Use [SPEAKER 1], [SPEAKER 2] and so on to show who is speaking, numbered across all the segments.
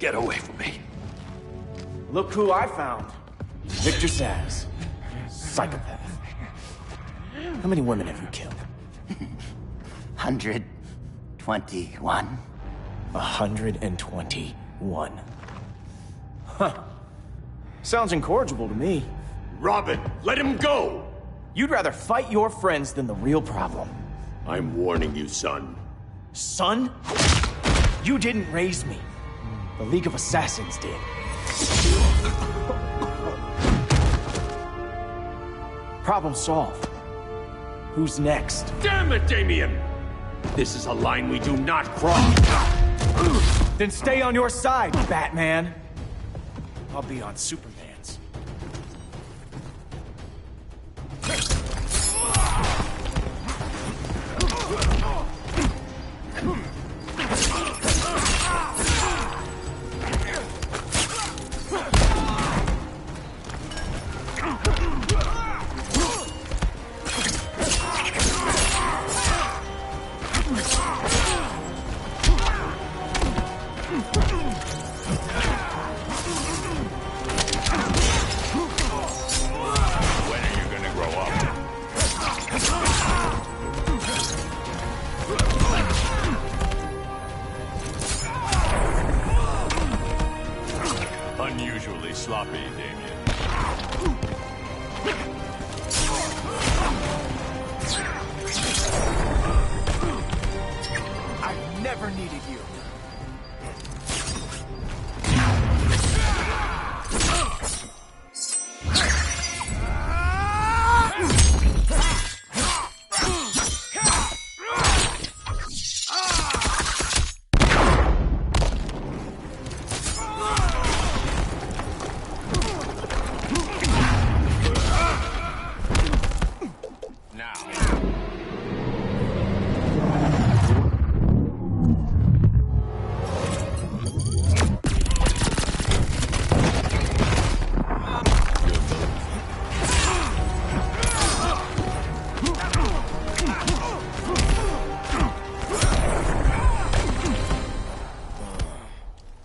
[SPEAKER 1] Get away from me.
[SPEAKER 2] Look who I found. Victor Zsasz. Psychopath. How many women have you killed?
[SPEAKER 3] 121.
[SPEAKER 2] 121. Huh. Sounds incorrigible to me.
[SPEAKER 1] Robin, let him go!
[SPEAKER 2] You'd rather fight your friends than the real problem.
[SPEAKER 1] I'm warning you, son.
[SPEAKER 2] Son? You didn't raise me. The League of Assassins did. Problem solved. Who's next?
[SPEAKER 1] Damn it, Damien! This is a line we do not cross.
[SPEAKER 2] Then stay on your side, Batman. I'll be on Superman's.
[SPEAKER 1] Unusually sloppy, Damien.
[SPEAKER 2] I never needed you.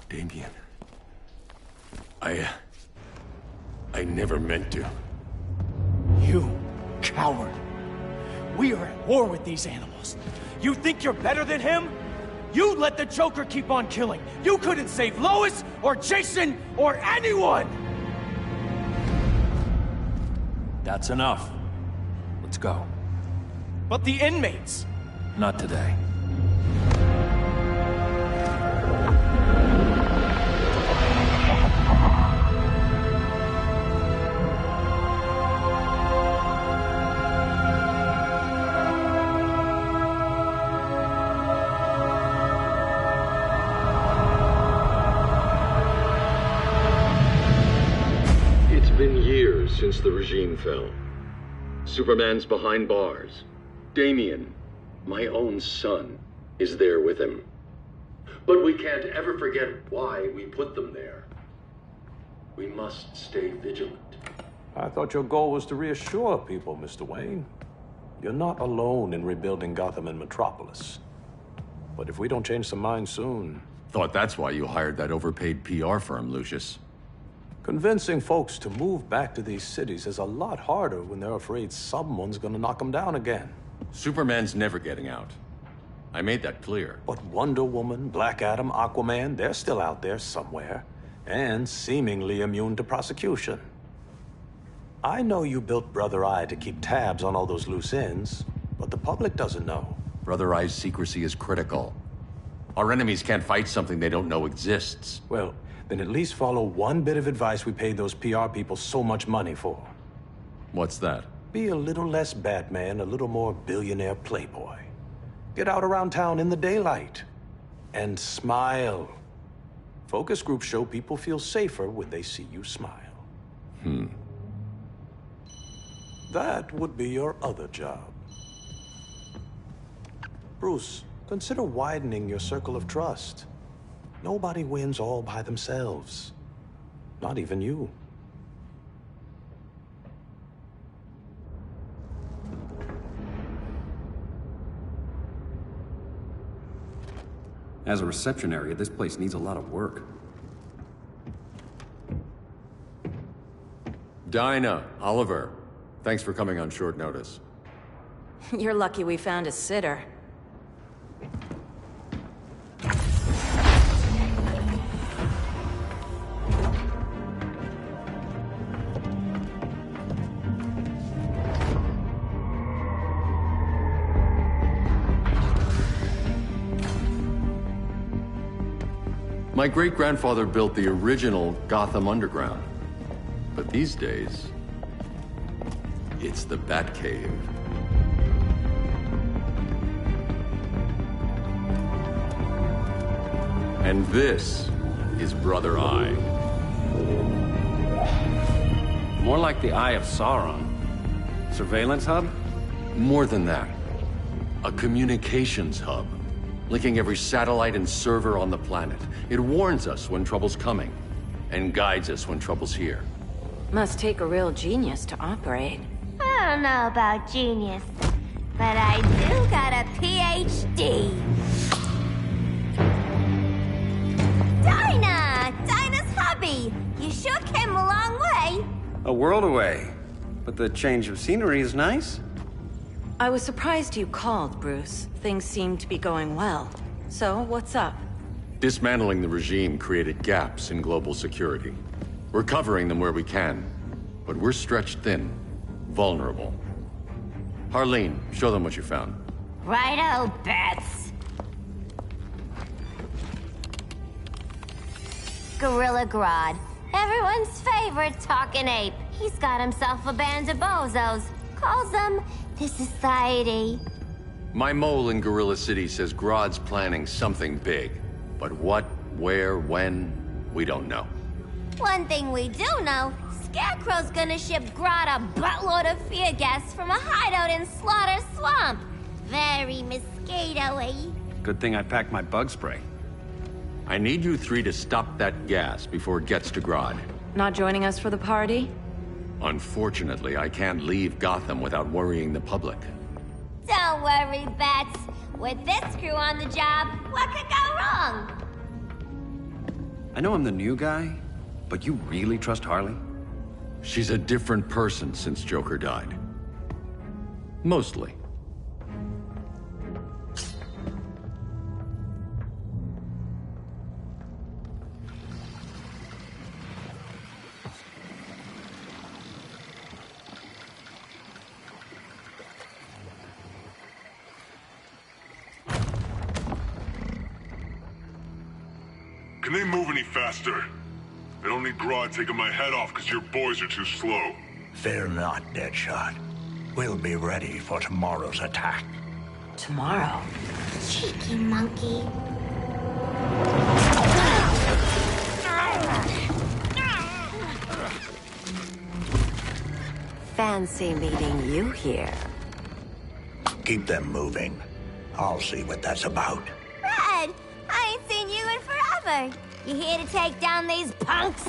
[SPEAKER 1] Damien. I never meant to.
[SPEAKER 2] You coward. We are at war with these animals. You think you're better than him? You let the Joker keep on killing. You couldn't save Lois, or Jason, or anyone!
[SPEAKER 4] That's enough. Let's go.
[SPEAKER 2] But the inmates.
[SPEAKER 4] Not today.
[SPEAKER 5] It's been years since the regime fell. Superman's behind bars. Damien, my own son, is there with him. But we can't ever forget why we put them there. We must stay vigilant.
[SPEAKER 6] I thought your goal was to reassure people, Mr. Wayne. You're not alone in rebuilding Gotham and Metropolis. But if we don't change some minds soon...
[SPEAKER 1] Thought that's why you hired that overpaid PR firm, Lucius.
[SPEAKER 6] Convincing folks to move back to these cities is a lot harder when they're afraid someone's gonna knock them down again.
[SPEAKER 1] Superman's never getting out. I made that clear.
[SPEAKER 6] But Wonder Woman, Black Adam, Aquaman, they're still out there somewhere. And seemingly immune to prosecution. I know you built Brother Eye to keep tabs on all those loose ends, but the public doesn't know.
[SPEAKER 1] Brother Eye's secrecy is critical. Our enemies can't fight something they don't know exists.
[SPEAKER 6] Well, then at least follow one bit of advice we paid those PR people so much money for.
[SPEAKER 1] What's that?
[SPEAKER 6] Be a little less Batman, a little more billionaire playboy. Get out around town in the daylight. And smile. Focus groups show people feel safer when they see you smile. That would be your other job. Bruce, consider widening your circle of trust. Nobody wins all by themselves. Not even you.
[SPEAKER 7] As a reception area, this place needs a lot of work.
[SPEAKER 1] Dinah, Oliver, thanks for coming on short notice.
[SPEAKER 7] You're lucky we found a sitter.
[SPEAKER 1] My great-grandfather built the original Gotham Underground. But these days, it's the Batcave. And this is Brother Eye.
[SPEAKER 4] More like the Eye of Sauron. Surveillance hub?
[SPEAKER 1] More than that. A communications hub, linking every satellite and server on the planet. It warns us when trouble's coming, and guides us when trouble's here.
[SPEAKER 7] Must take a real genius to operate.
[SPEAKER 8] I don't know about genius, but I do got a PhD. Dinah's hubby! You sure came a long way.
[SPEAKER 9] A world away. But the change of scenery is nice.
[SPEAKER 7] I was surprised you called, Bruce. Things seem to be going well. So, what's up?
[SPEAKER 1] Dismantling the regime created gaps in global security. We're covering them where we can, but we're stretched thin, vulnerable. Harleen, show them what you found.
[SPEAKER 8] Righto, Bats. Gorilla Grodd. Everyone's favorite talking ape. He's got himself a band of bozos. Calls them the Society.
[SPEAKER 1] My mole in Gorilla City says Grodd's planning something big. But what, where, when, we don't know.
[SPEAKER 8] One thing we do know, Scarecrow's gonna ship Grodd a buttload of fear gas from a hideout in Slaughter Swamp. Very mosquito-y.
[SPEAKER 9] Good thing I packed my bug spray.
[SPEAKER 1] I need you three to stop that gas before it gets to Grodd.
[SPEAKER 7] Not joining us for the party?
[SPEAKER 1] Unfortunately, I can't leave Gotham without worrying the public.
[SPEAKER 8] Don't worry, Bats. With this crew on the job, what could go wrong?
[SPEAKER 9] I know I'm the new guy, but you really trust Harley?
[SPEAKER 1] She's a different person since Joker died. Mostly.
[SPEAKER 10] Can they move any faster? I don't need Grodd taking my head off because your boys are too slow.
[SPEAKER 11] Fear not, Deadshot. We'll be ready for tomorrow's attack.
[SPEAKER 7] Tomorrow?
[SPEAKER 8] Cheeky monkey.
[SPEAKER 12] Fancy meeting you here.
[SPEAKER 11] Keep them moving. I'll see what that's about.
[SPEAKER 8] Red, I ain't seen you in forever. You here to take down these punks?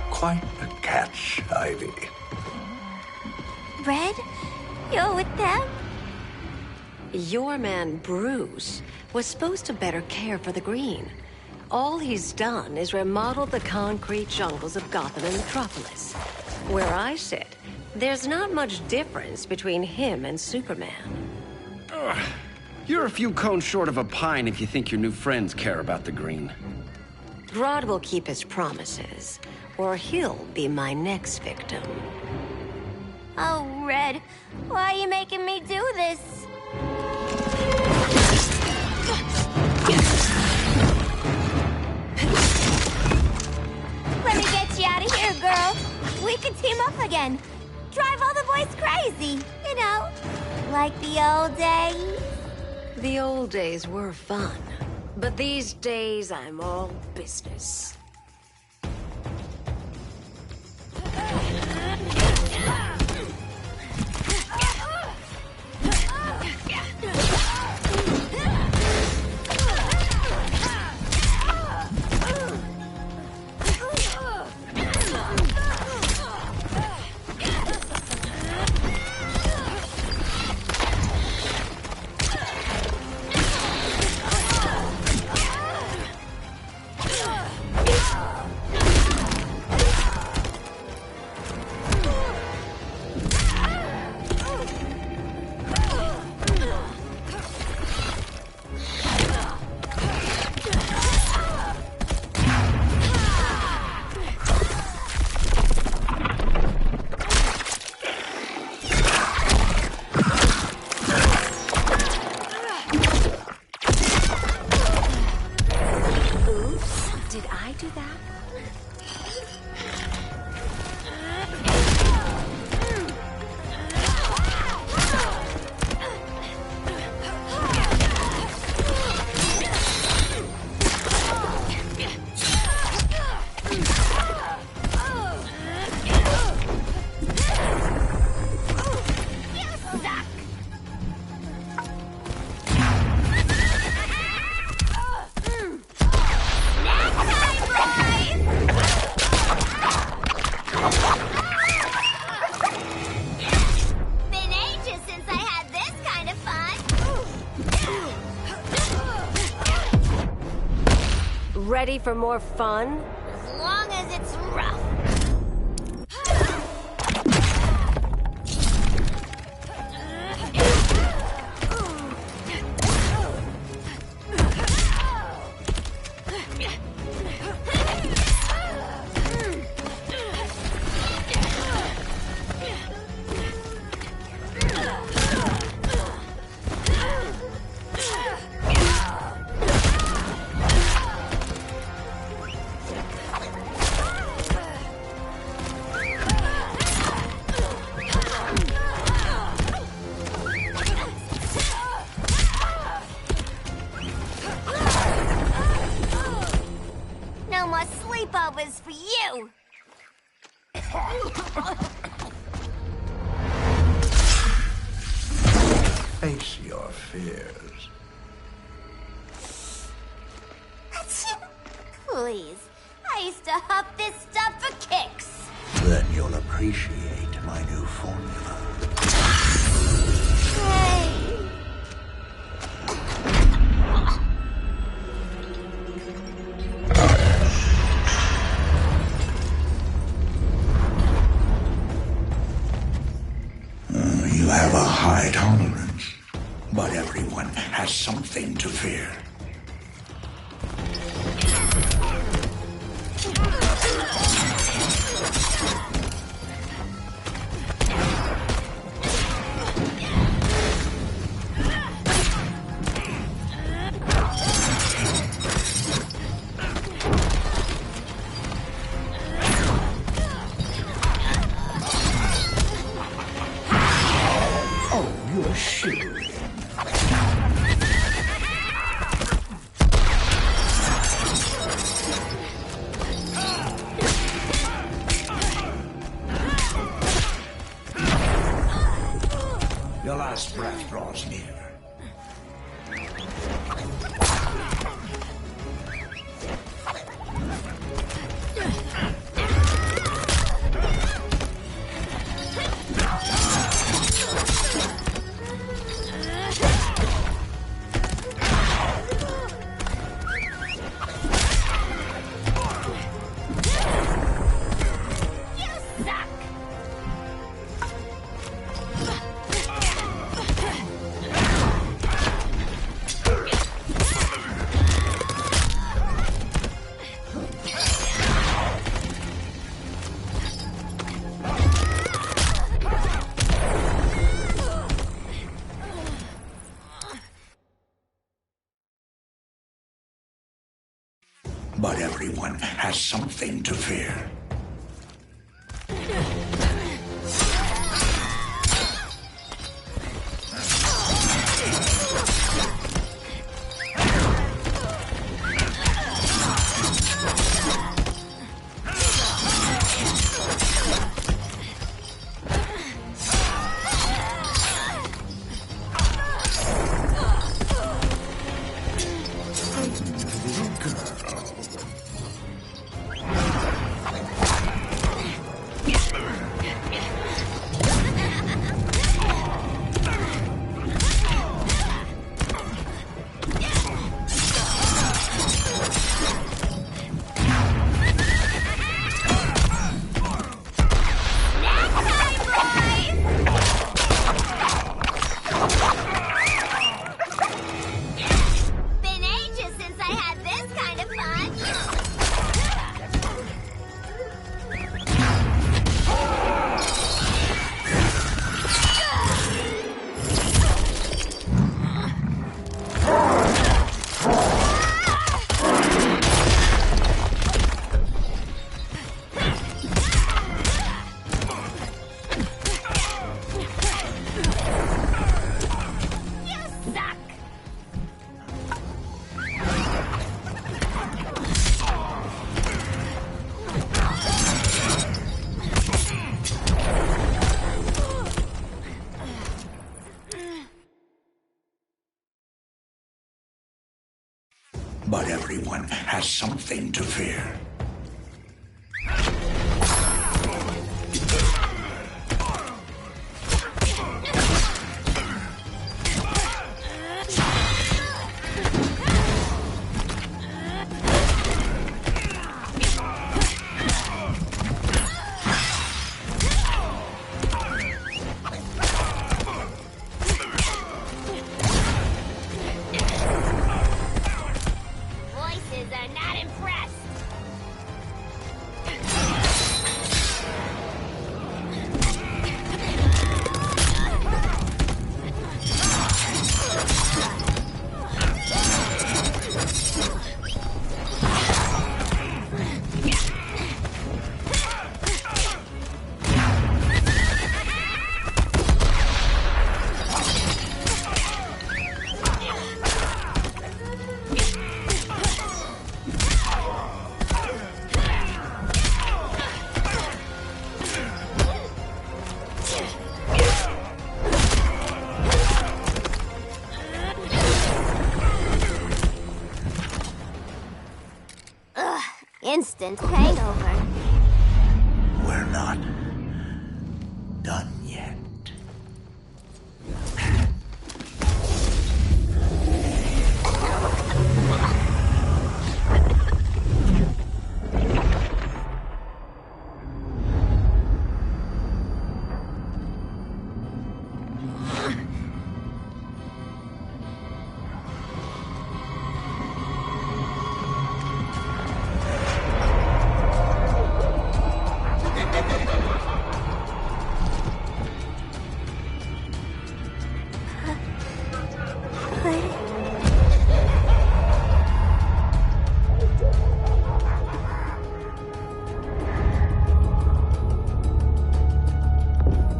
[SPEAKER 11] Quite a catch, Ivy.
[SPEAKER 8] Red, you're with them?
[SPEAKER 12] Your man, Bruce, was supposed to better care for the Green. All he's done is remodel the concrete jungles of Gotham and Metropolis. Where I sit, there's not much difference between him and Superman.
[SPEAKER 9] Ugh. You're a few cones short of a pine if you think your new friends care about the Green.
[SPEAKER 12] Grodd will keep his promises, or he'll be my next victim.
[SPEAKER 8] Oh, Red, why are you making me do this? Let me get you out of here, girl. We could team up again. Drive all the boys crazy, you know, like the old days.
[SPEAKER 12] The old days were fun, but these days I'm all business. do that? Ready for more fun?
[SPEAKER 8] As long as it's rough. No more sleepovers for you!
[SPEAKER 11] Face your fears.
[SPEAKER 8] Please, I used to huff this stuff for kicks.
[SPEAKER 11] Then you'll appreciate my new formula.
[SPEAKER 8] Hey.
[SPEAKER 11] You have a high tolerance, but everyone has something to fear. You're shivering. Your last breath draws near. But everyone has something to fear. everyone has something to fear.
[SPEAKER 8] Voices are not impressed. Instant hangover.
[SPEAKER 11] We're not done yet.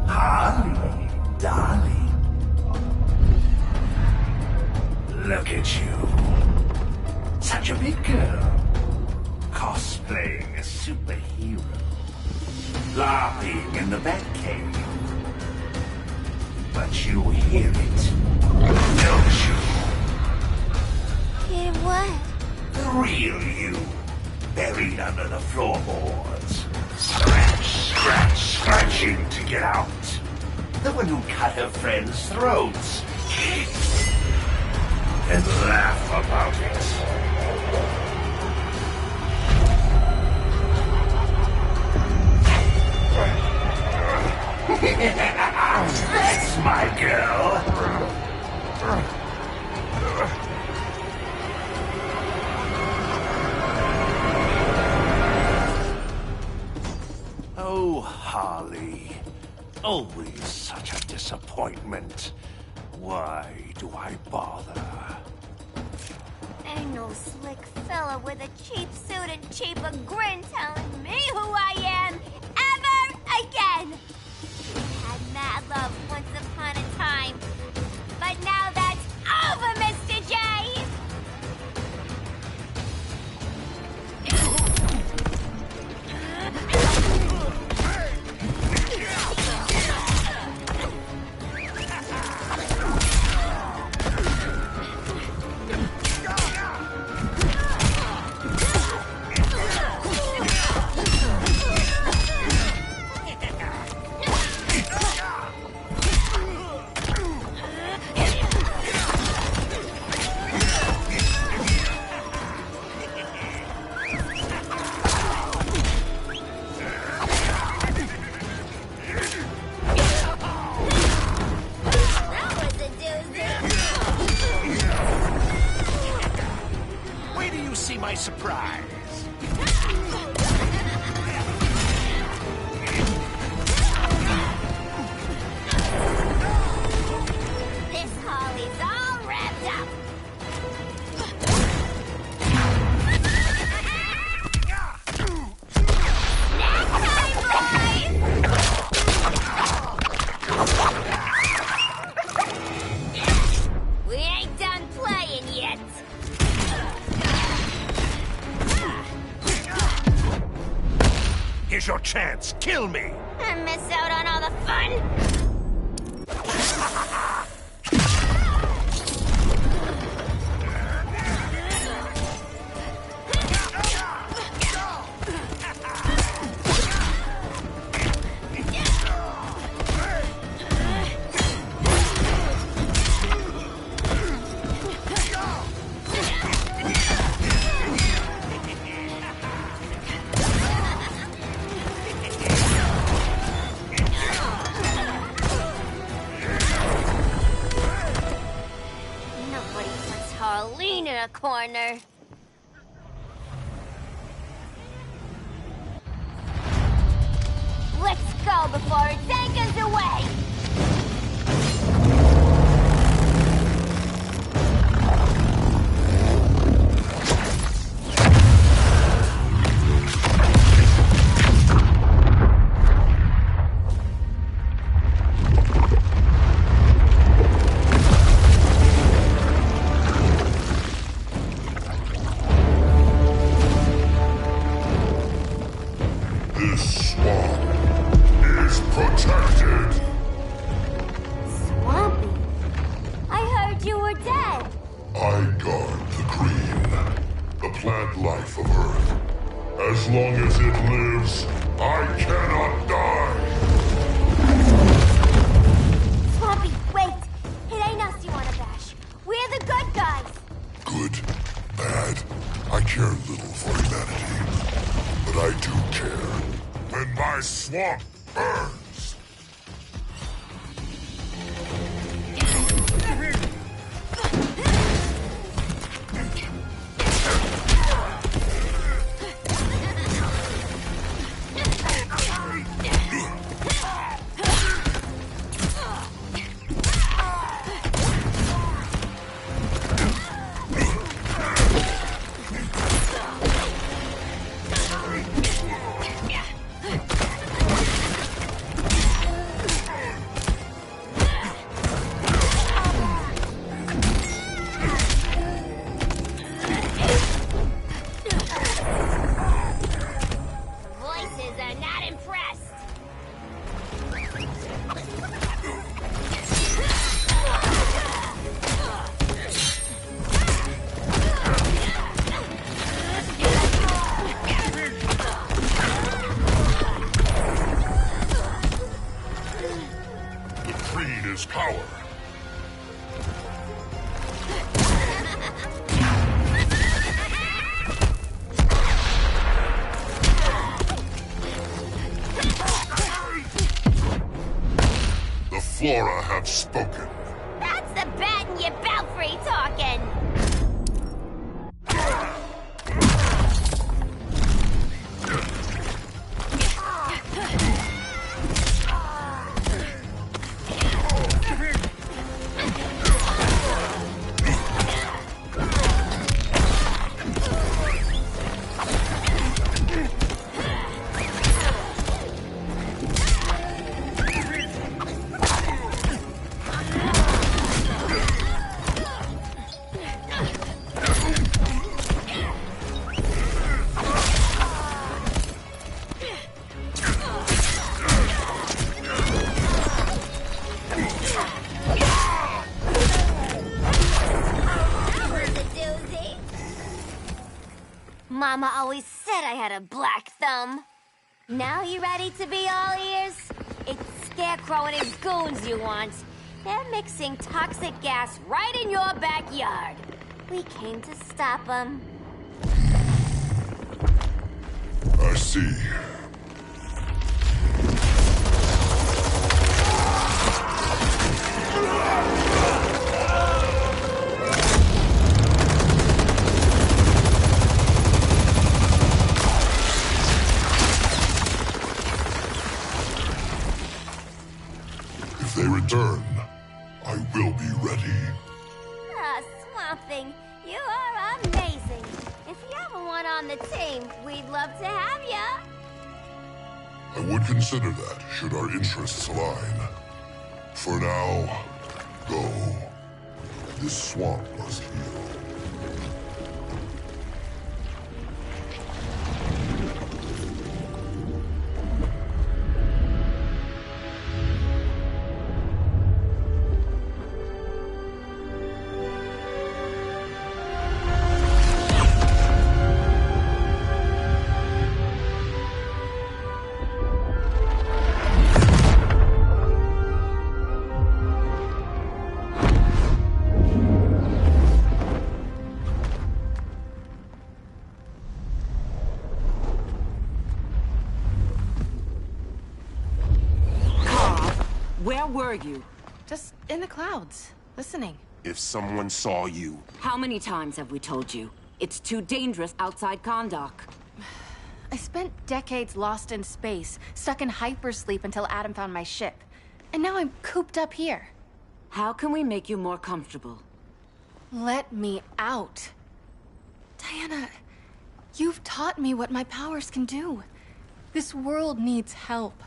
[SPEAKER 11] Harley, darling. Look at you. Such a big girl. Cosplaying a superhero. Laughing in the Batcave. But you hear it, don't you?
[SPEAKER 8] Hear what?
[SPEAKER 11] The real you. Buried under the floorboards. Scratch, scratch, scratching to get out. The one who cut her friends' throats. And laugh about it. That's my girl. Oh, Harley. Always such a disappointment. Why do I bother?
[SPEAKER 8] Ain't no slick fella with a cheap suit and cheaper grin telling me who I am ever again. We had mad love once upon a time, but now that's over, Mr. J.
[SPEAKER 11] Wait till you see my surprise.
[SPEAKER 8] This Holly's all wrapped up. We ain't done playing yet.
[SPEAKER 11] Here's your chance. Kill me.
[SPEAKER 8] And miss out on all the fun? corner. Let's go before it anchors away!
[SPEAKER 10] This swamp is protected.
[SPEAKER 8] Swampy? I heard you were dead.
[SPEAKER 10] I guard the green, the plant life of Earth. As long as it lives, I cannot die.
[SPEAKER 8] Swampy, wait! It ain't us you wanna bash. We're the good guys.
[SPEAKER 10] Good, bad, I care little for humanity. But I do care when my swamp burns.
[SPEAKER 8] Voices are not impressed.
[SPEAKER 10] The creed is power. The Flora have spoken.
[SPEAKER 8] That's the bat in your belfry talking. Mama always said I had a black thumb. Now you ready to be all ears? It's Scarecrow and his goons you want. They're mixing toxic gas right in your backyard. We came to stop them.
[SPEAKER 10] I see. If they return, I will be ready.
[SPEAKER 8] Ah, Swamp Thing, you are amazing. If you ever want on the team, we'd love to have ya.
[SPEAKER 10] I would consider that, should our interests align. For now, go. This swamp must heal.
[SPEAKER 13] Where were you? Just in the clouds, listening. if someone saw you.
[SPEAKER 14] How many times have we told you? It's too dangerous outside Kahndaq.
[SPEAKER 15] I spent decades lost in space, stuck in hypersleep until Adam found my ship. And now I'm cooped up here.
[SPEAKER 14] How can we make you more comfortable?
[SPEAKER 15] Let me out. Diana, you've taught me what my powers can do. This world needs help.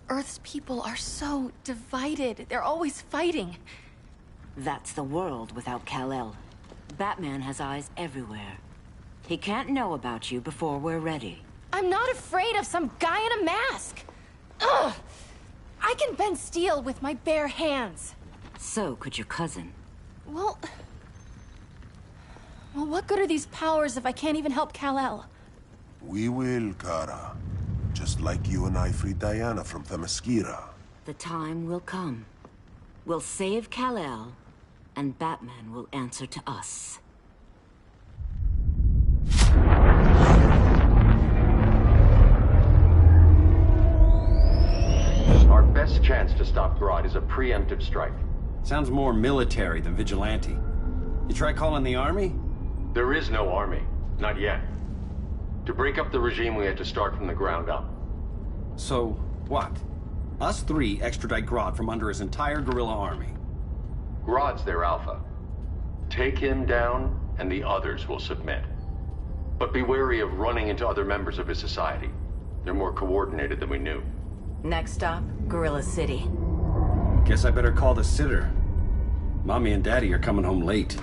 [SPEAKER 15] Earth's people are so divided. They're always fighting.
[SPEAKER 14] That's the world without Kal-El. Batman has eyes everywhere. He can't know about you before we're ready.
[SPEAKER 15] I'm not afraid of some guy in a mask. Ugh! I can bend steel with my bare hands.
[SPEAKER 14] So could your cousin.
[SPEAKER 15] Well, what good are these powers if I can't even help Kal-El?
[SPEAKER 13] We will, Kara. Just like you and I freed Diana from Themyscira.
[SPEAKER 14] The time will come. We'll save Kal-El, and Batman will answer to us.
[SPEAKER 5] Our best chance to stop Grodd is a preemptive strike.
[SPEAKER 4] Sounds more military than vigilante. You try calling the army?
[SPEAKER 5] There is no army. Not yet. To break up the regime, we had to start from the ground up.
[SPEAKER 4] So, what? Us three extradite Grodd from under his entire guerrilla army.
[SPEAKER 5] Grodd's their alpha. Take him down, and the others will submit. But be wary of running into other members of his society. They're more coordinated than we knew.
[SPEAKER 7] Next stop, Gorilla City.
[SPEAKER 4] Guess I better call the sitter. Mommy and Daddy are coming home late.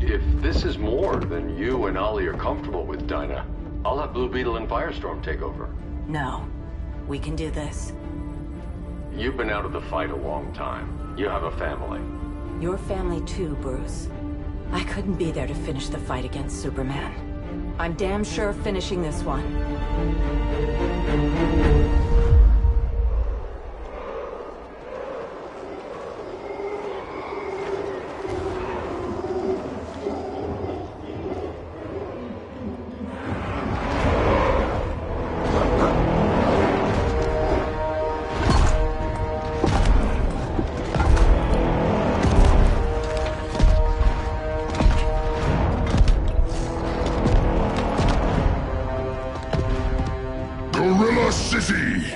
[SPEAKER 5] If this is more than you and Ollie are comfortable with, Dinah, I'll have Blue Beetle and Firestorm take over.
[SPEAKER 7] No. We can do this.
[SPEAKER 5] You've been out of the fight a long time. You have a family.
[SPEAKER 7] Your family too, Bruce. I couldn't be there to finish the fight against Superman. I'm damn sure finishing this one.
[SPEAKER 10] Gorilla City!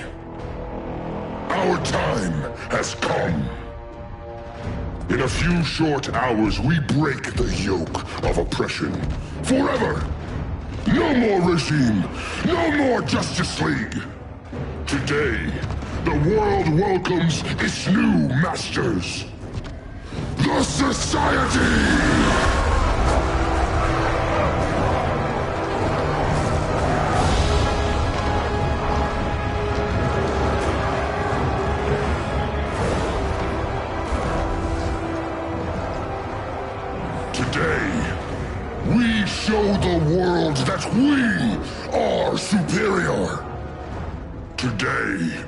[SPEAKER 10] Our time has come. In a few short hours, we break the yoke of oppression. Forever! No more regime! No more Justice League! Today, the world welcomes its new masters. The Society! We show the world that we are superior. Today,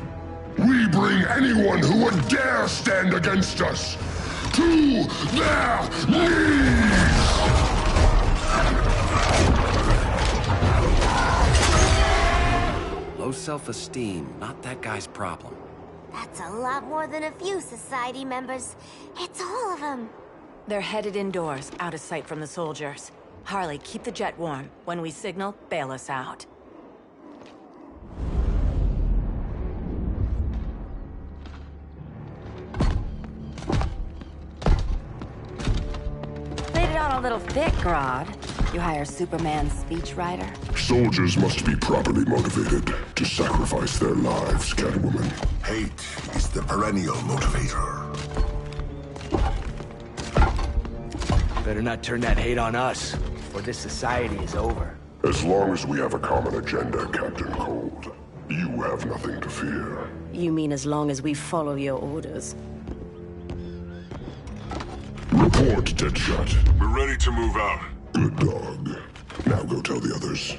[SPEAKER 10] we bring anyone who would dare stand against us to their knees!
[SPEAKER 9] Low self-esteem, not that guy's problem.
[SPEAKER 8] That's a lot more than a few society members. It's all of them.
[SPEAKER 7] They're headed indoors, out of sight from the soldiers. Harley, keep the jet warm. When we signal, bail us out.
[SPEAKER 16] Played it on a little thick, Grodd. You hire Superman's speechwriter?
[SPEAKER 10] Soldiers must be properly motivated to sacrifice their lives, Catwoman.
[SPEAKER 13] Hate is the perennial motivator.
[SPEAKER 2] Better not turn that hate on us, or this society is over.
[SPEAKER 10] As long as we have a common agenda, Captain Cold, you have nothing to fear.
[SPEAKER 12] You mean as long as we follow your orders?
[SPEAKER 10] Report, Deadshot.
[SPEAKER 17] We're ready to move out.
[SPEAKER 10] Good dog. Now go tell the others.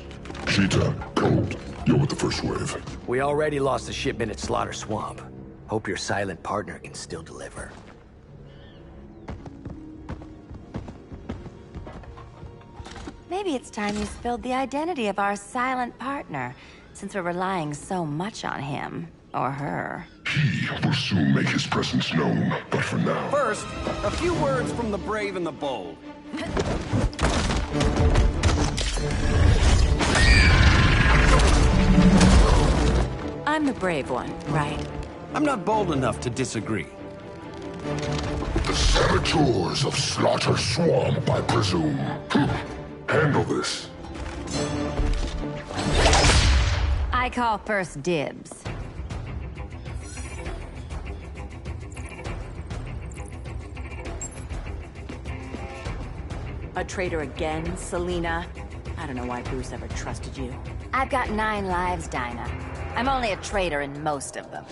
[SPEAKER 10] Cheetah, Cold, you're with the first wave.
[SPEAKER 2] We already lost a shipment at Slaughter Swamp. Hope your silent partner can still deliver.
[SPEAKER 16] Maybe it's time you spilled the identity of our silent partner, since we're relying so much on him. Or her.
[SPEAKER 10] He will soon make his presence known, but for now...
[SPEAKER 4] First, a few words from the brave and the bold.
[SPEAKER 7] I'm the brave one, right?
[SPEAKER 4] I'm not bold enough to disagree.
[SPEAKER 10] The saboteurs of Slaughter Swamp, I presume. Handle this.
[SPEAKER 16] I call first dibs.
[SPEAKER 7] A traitor again, Selina? I don't know why Bruce ever trusted you.
[SPEAKER 16] I've got 9 lives, Dinah. I'm only a traitor in most of them.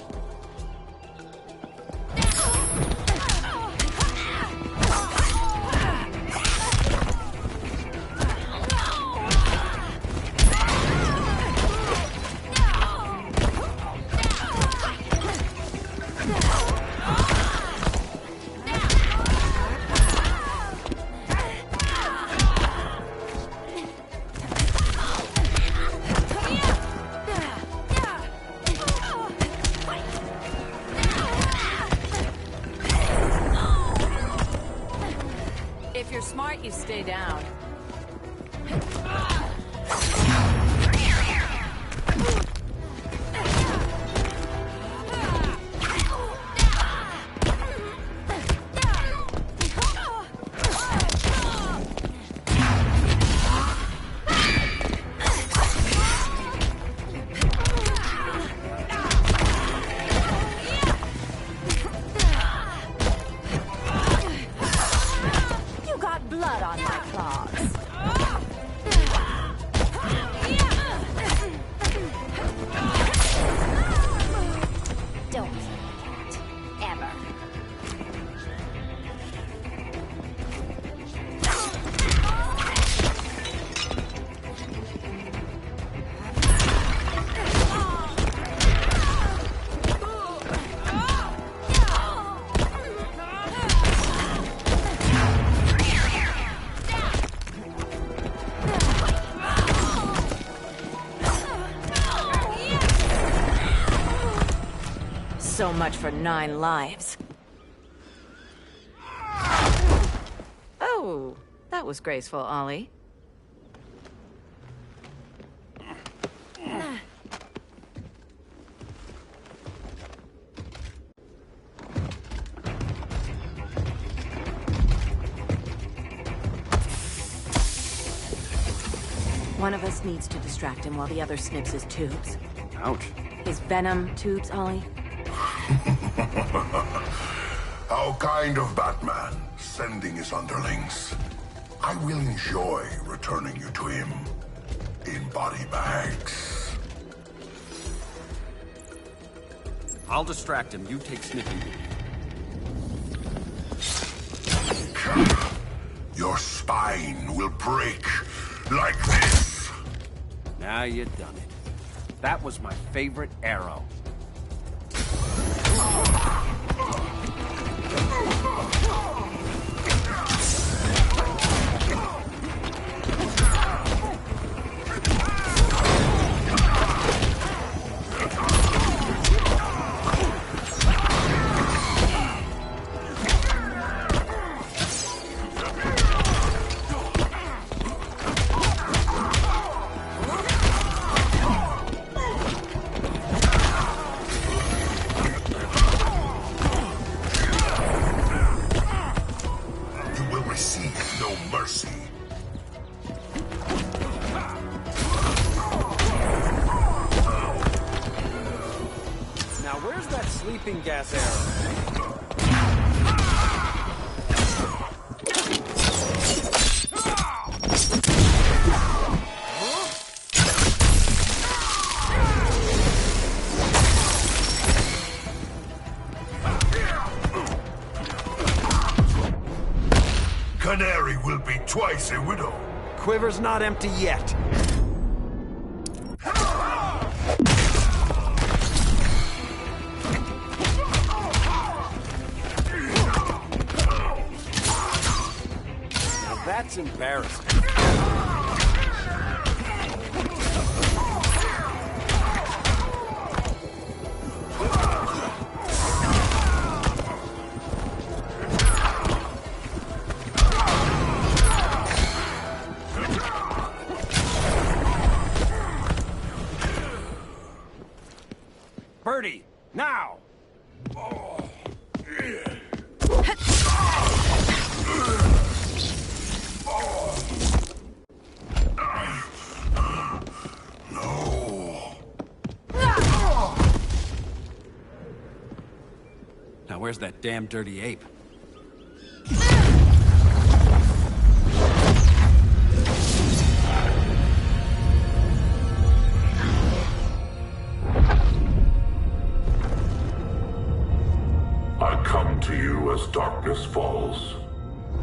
[SPEAKER 7] If you're smart, you stay down.
[SPEAKER 16] Blood on my claws. Don't forget. Ever.
[SPEAKER 7] So much for 9 lives. Oh, that was graceful, Ollie. One of us needs to distract him while the other snips his tubes.
[SPEAKER 4] Ouch.
[SPEAKER 7] His venom tubes, Ollie.
[SPEAKER 10] How kind of Batman, sending his underlings. I will enjoy returning you to him in body bags.
[SPEAKER 4] I'll distract him. You take sniffing.
[SPEAKER 10] Your spine will break like this.
[SPEAKER 4] Now you done it. That was my favorite arrow. Sleeping gas arrow.
[SPEAKER 10] Canary will be twice a widow.
[SPEAKER 4] Quiver's not empty yet. That's embarrassing. Birdie, now! Now where's that damn dirty ape?
[SPEAKER 10] I come to you as darkness falls.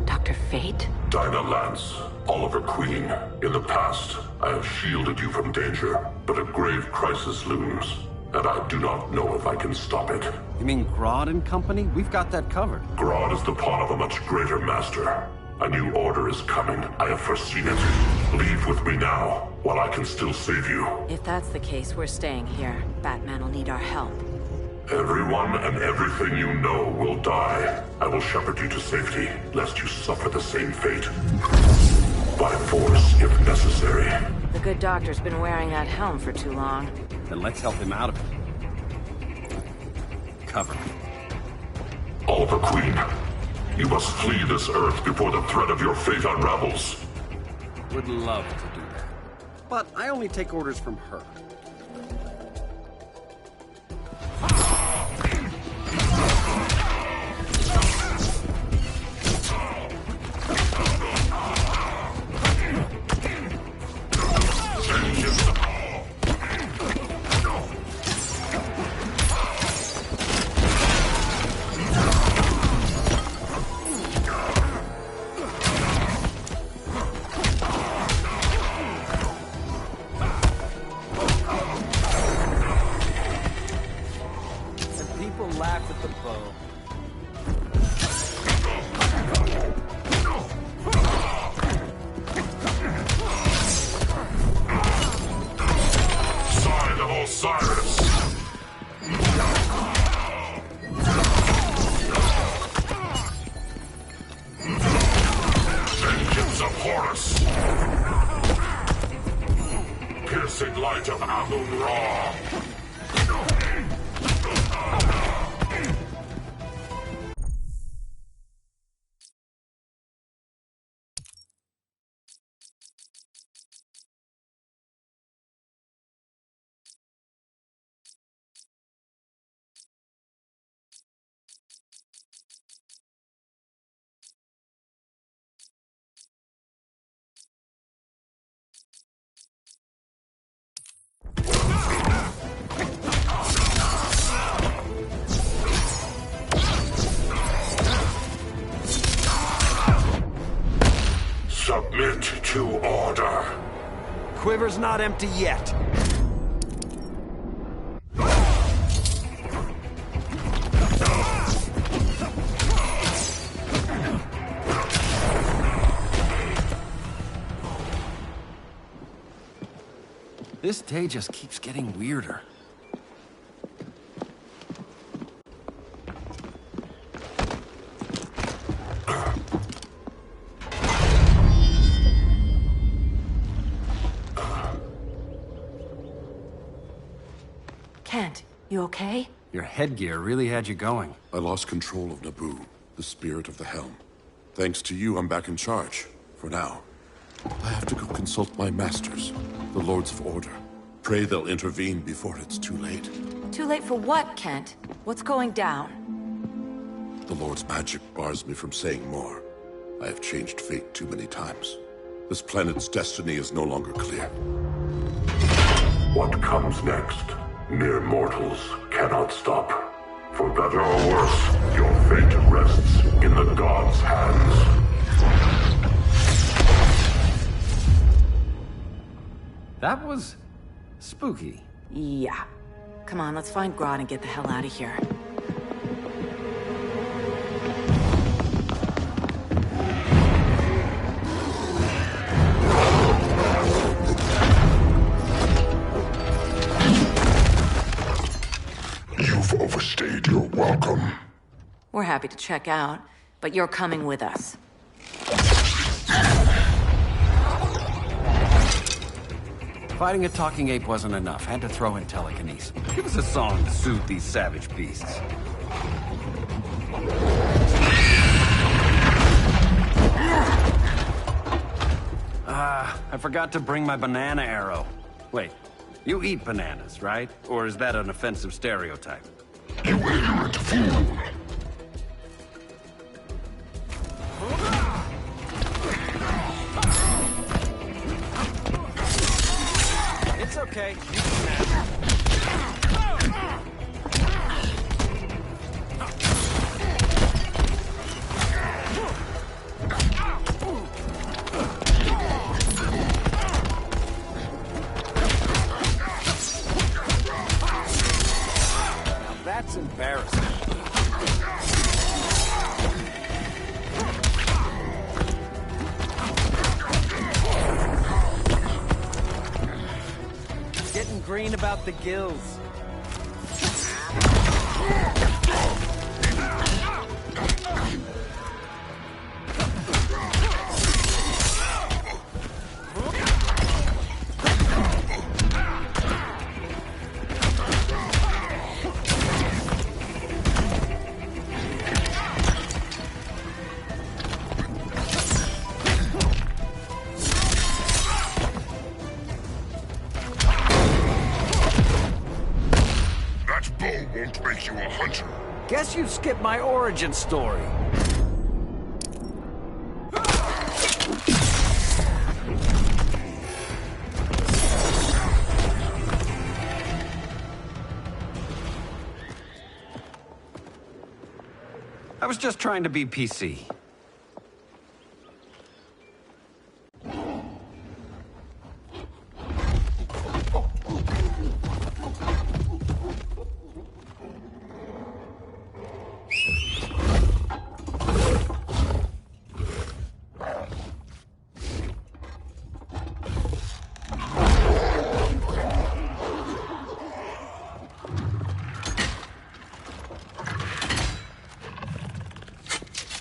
[SPEAKER 7] Dr. Fate?
[SPEAKER 10] Dinah Lance, Oliver Queen. In the past, I have shielded you from danger, but a grave crisis looms, and I do not know if I can stop it.
[SPEAKER 4] You mean Grodd and company? We've got that covered.
[SPEAKER 10] Grodd is the pawn of a much greater master. A new order is coming. I have foreseen it. Leave with me now, while I can still save you.
[SPEAKER 7] If that's the case, we're staying here. Batman will need our help.
[SPEAKER 10] Everyone and everything you know will die. I will shepherd you to safety, lest you suffer the same fate. By force, if necessary.
[SPEAKER 7] The good doctor's been wearing that helm for too long.
[SPEAKER 4] Then let's help him out of it. Cover me.
[SPEAKER 10] Oliver Queen, you must flee this Earth before the threat of your fate unravels.
[SPEAKER 4] Would love to do that. But I only take orders from her.
[SPEAKER 10] Submit to order.
[SPEAKER 6] Quiver's not empty yet.
[SPEAKER 4] This day just keeps getting weirder.
[SPEAKER 7] Kent, you okay?
[SPEAKER 4] Your headgear really had you going.
[SPEAKER 10] I lost control of Naboo, the spirit of the helm. Thanks to you, I'm back in charge. For now. I have to go consult my masters, the Lords of Order. Pray they'll intervene before it's too late.
[SPEAKER 7] Too late for what, Kent? What's going down?
[SPEAKER 10] The Lord's magic bars me from saying more. I have changed fate too many times. This planet's destiny is no longer clear. What comes next? Mere mortals cannot stop. For better or worse, your fate rests in the gods' hands.
[SPEAKER 4] That was spooky.
[SPEAKER 7] Yeah. Come on, let's find Grodd and get the hell out of here.
[SPEAKER 10] You've overstayed your welcome.
[SPEAKER 7] We're happy to check out, but you're coming with us.
[SPEAKER 4] Fighting a talking ape wasn't enough. Had to throw in telekinesis. Give us a song to soothe these savage beasts. I forgot to bring my banana arrow. Wait, you eat bananas, right? Or is that an offensive stereotype?
[SPEAKER 11] You ignorant fool!
[SPEAKER 4] It's okay. You can have it. That's embarrassing. Getting green about the gills.
[SPEAKER 11] Won't make you a hunter.
[SPEAKER 4] Guess you skipped my origin story. I was just trying to be PC.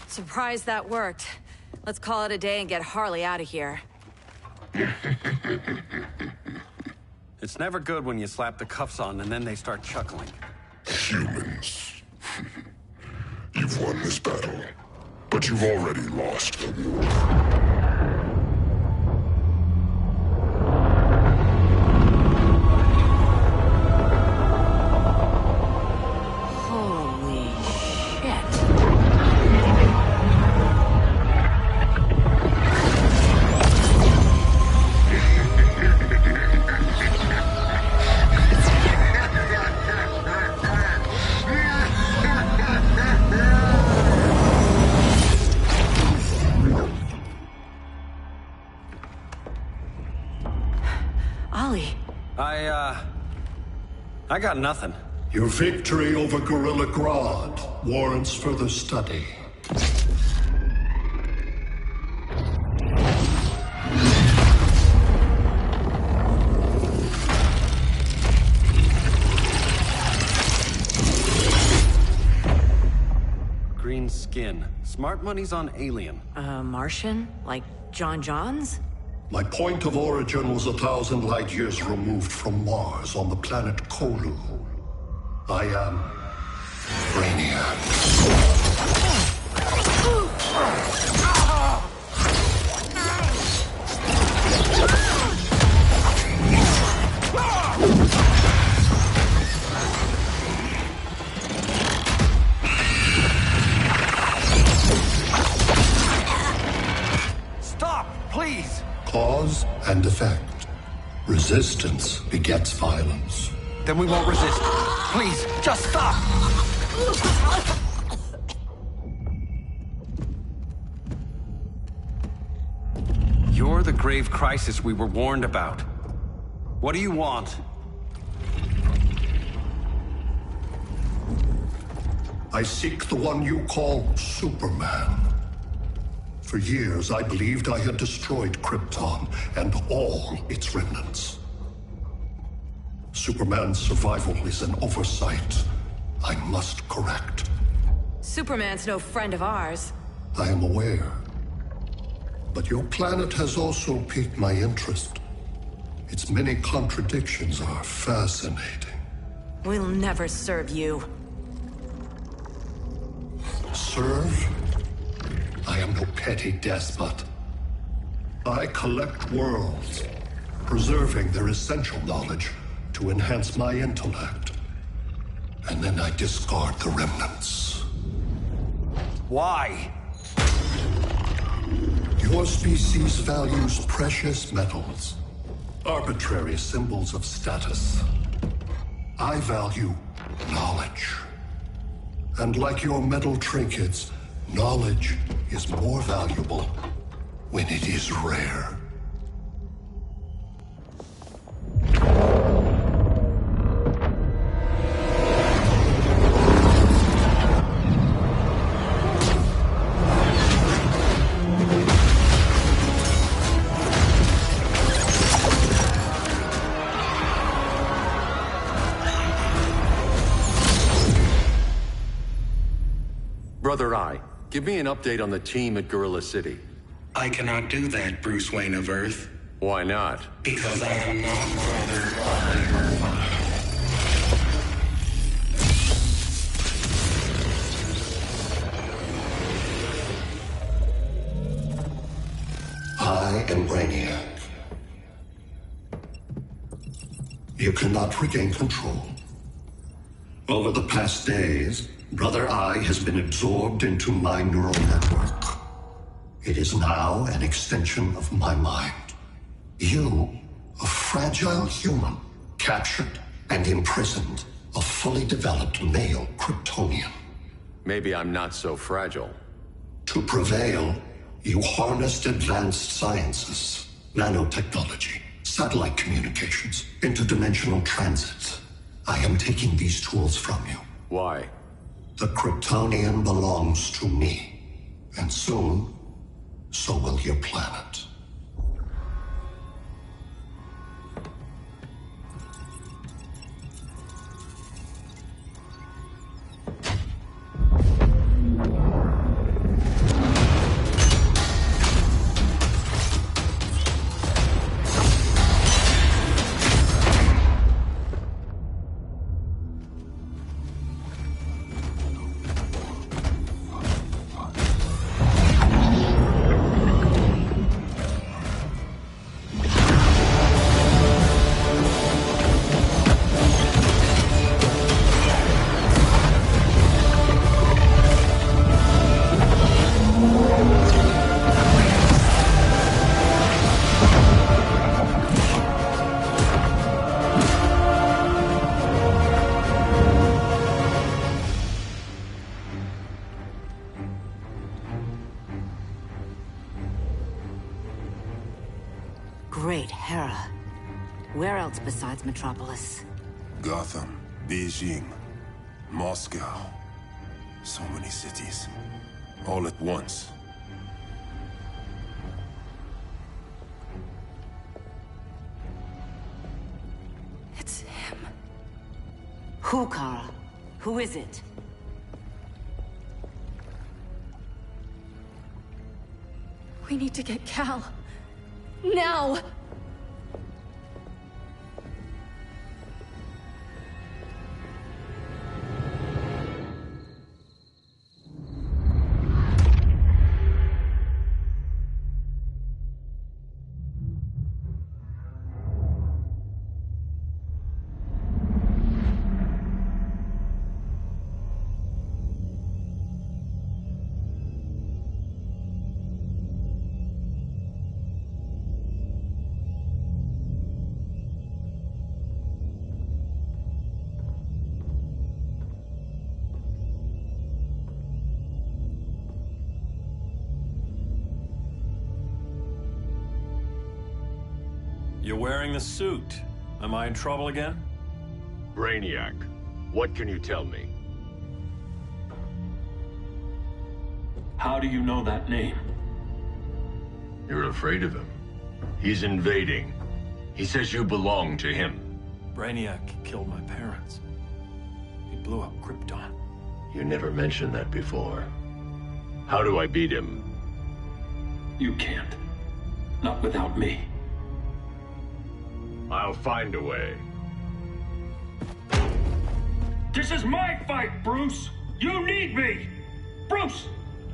[SPEAKER 7] Surprised that worked. Let's call it a day and get Harley out of here.
[SPEAKER 4] It's never good when you slap the cuffs on and then they start chuckling.
[SPEAKER 11] Humans. You've won this battle, but you've already lost the war.
[SPEAKER 4] I got nothing.
[SPEAKER 17] Your victory over Gorilla Grodd warrants further study.
[SPEAKER 4] Green skin. Smart money's on alien.
[SPEAKER 7] Martian? Like John Johns?
[SPEAKER 17] My point of origin was 1,000 light years removed from Mars on the planet Kolu. I am Brainiac.
[SPEAKER 4] Stop, please!
[SPEAKER 17] Cause and effect. Resistance begets violence.
[SPEAKER 4] Then we won't resist. Please, just stop! You're the grave crisis we were warned about. What do you want?
[SPEAKER 17] I seek the one you call Superman. For years, I believed I had destroyed Krypton and all its remnants. Superman's survival is an oversight I must correct.
[SPEAKER 7] Superman's no friend of ours.
[SPEAKER 17] I am aware. But your planet has also piqued my interest. Its many contradictions are fascinating.
[SPEAKER 7] We'll never serve you.
[SPEAKER 17] Serve? I am no petty despot. I collect worlds, preserving their essential knowledge to enhance my intellect. And then I discard the remnants.
[SPEAKER 6] Why?
[SPEAKER 17] Your species values precious metals, arbitrary symbols of status. I value knowledge. And like your metal trinkets, knowledge is more valuable when it is rare.
[SPEAKER 1] Brother Eye, give me an update on the team at Gorilla City.
[SPEAKER 18] I cannot do that, Bruce Wayne of Earth.
[SPEAKER 1] Why not?
[SPEAKER 18] Because I am not Brother Eye.
[SPEAKER 17] I am Brainiac. You cannot regain control. Over the past days, Brother Eye has been absorbed into my neural network. It is now an extension of my mind. You, a fragile human, captured and imprisoned a fully developed male Kryptonian.
[SPEAKER 1] Maybe I'm not so fragile.
[SPEAKER 17] To prevail, you harnessed advanced sciences, nanotechnology, satellite communications, interdimensional transits. I am taking these tools from you.
[SPEAKER 1] Why?
[SPEAKER 17] The Kryptonian belongs to me. And soon, so will your planet.
[SPEAKER 14] Great Hera. Where else besides Metropolis?
[SPEAKER 13] Gotham, Beijing, Moscow. So many cities. All at once.
[SPEAKER 14] It's him. Who, Kara? Who is it?
[SPEAKER 15] We need to get Cal. Now!
[SPEAKER 6] You're wearing the suit. Am I in trouble again?
[SPEAKER 5] Brainiac, what can you tell me?
[SPEAKER 19] How do you know that name?
[SPEAKER 5] You're afraid of him. He's invading. He says you belong to him.
[SPEAKER 6] Brainiac killed my parents. He blew up Krypton.
[SPEAKER 5] You never mentioned that before. How do I beat him?
[SPEAKER 19] You can't. Not without me.
[SPEAKER 5] I'll find a way.
[SPEAKER 19] This is my fight, Bruce! You need me! Bruce!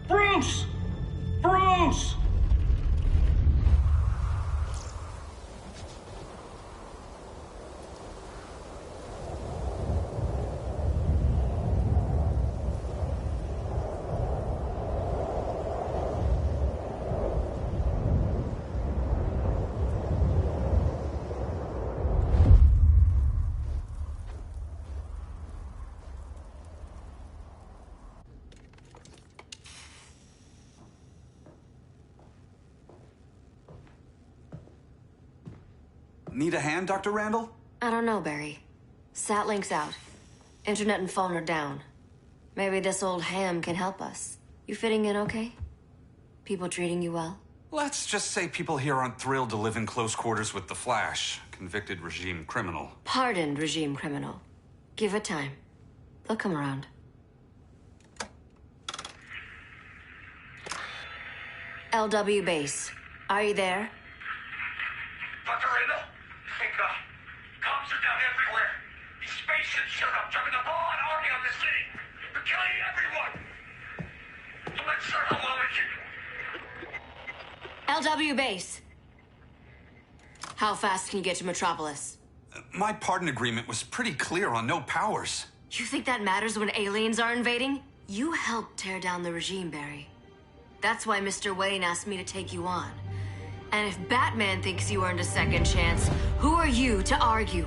[SPEAKER 19] Bruce! Bruce!
[SPEAKER 20] Need a hand, Dr. Randall?
[SPEAKER 12] I don't know, Barry. Satlink's out. Internet and phone are down. Maybe this old ham can help us. You fitting in okay? People treating you well?
[SPEAKER 20] Let's just say people here aren't thrilled to live in close quarters with the Flash, convicted regime criminal.
[SPEAKER 12] Pardoned regime criminal. Give it time. They'll come around. LW base. Are you there?
[SPEAKER 11] Dr. Randall? Thank God. Cops are down everywhere. These spaceships showed up, dropping a broad army on the city. They're killing everyone. I'm not sure how long I can...
[SPEAKER 12] LW base. How fast can you get to Metropolis?
[SPEAKER 20] My pardon agreement was pretty clear on no powers.
[SPEAKER 12] You think that matters when aliens are invading? You helped tear down the regime, Barry. That's why Mr. Wayne asked me to take you on. And if Batman thinks you earned a second chance, who are you to argue?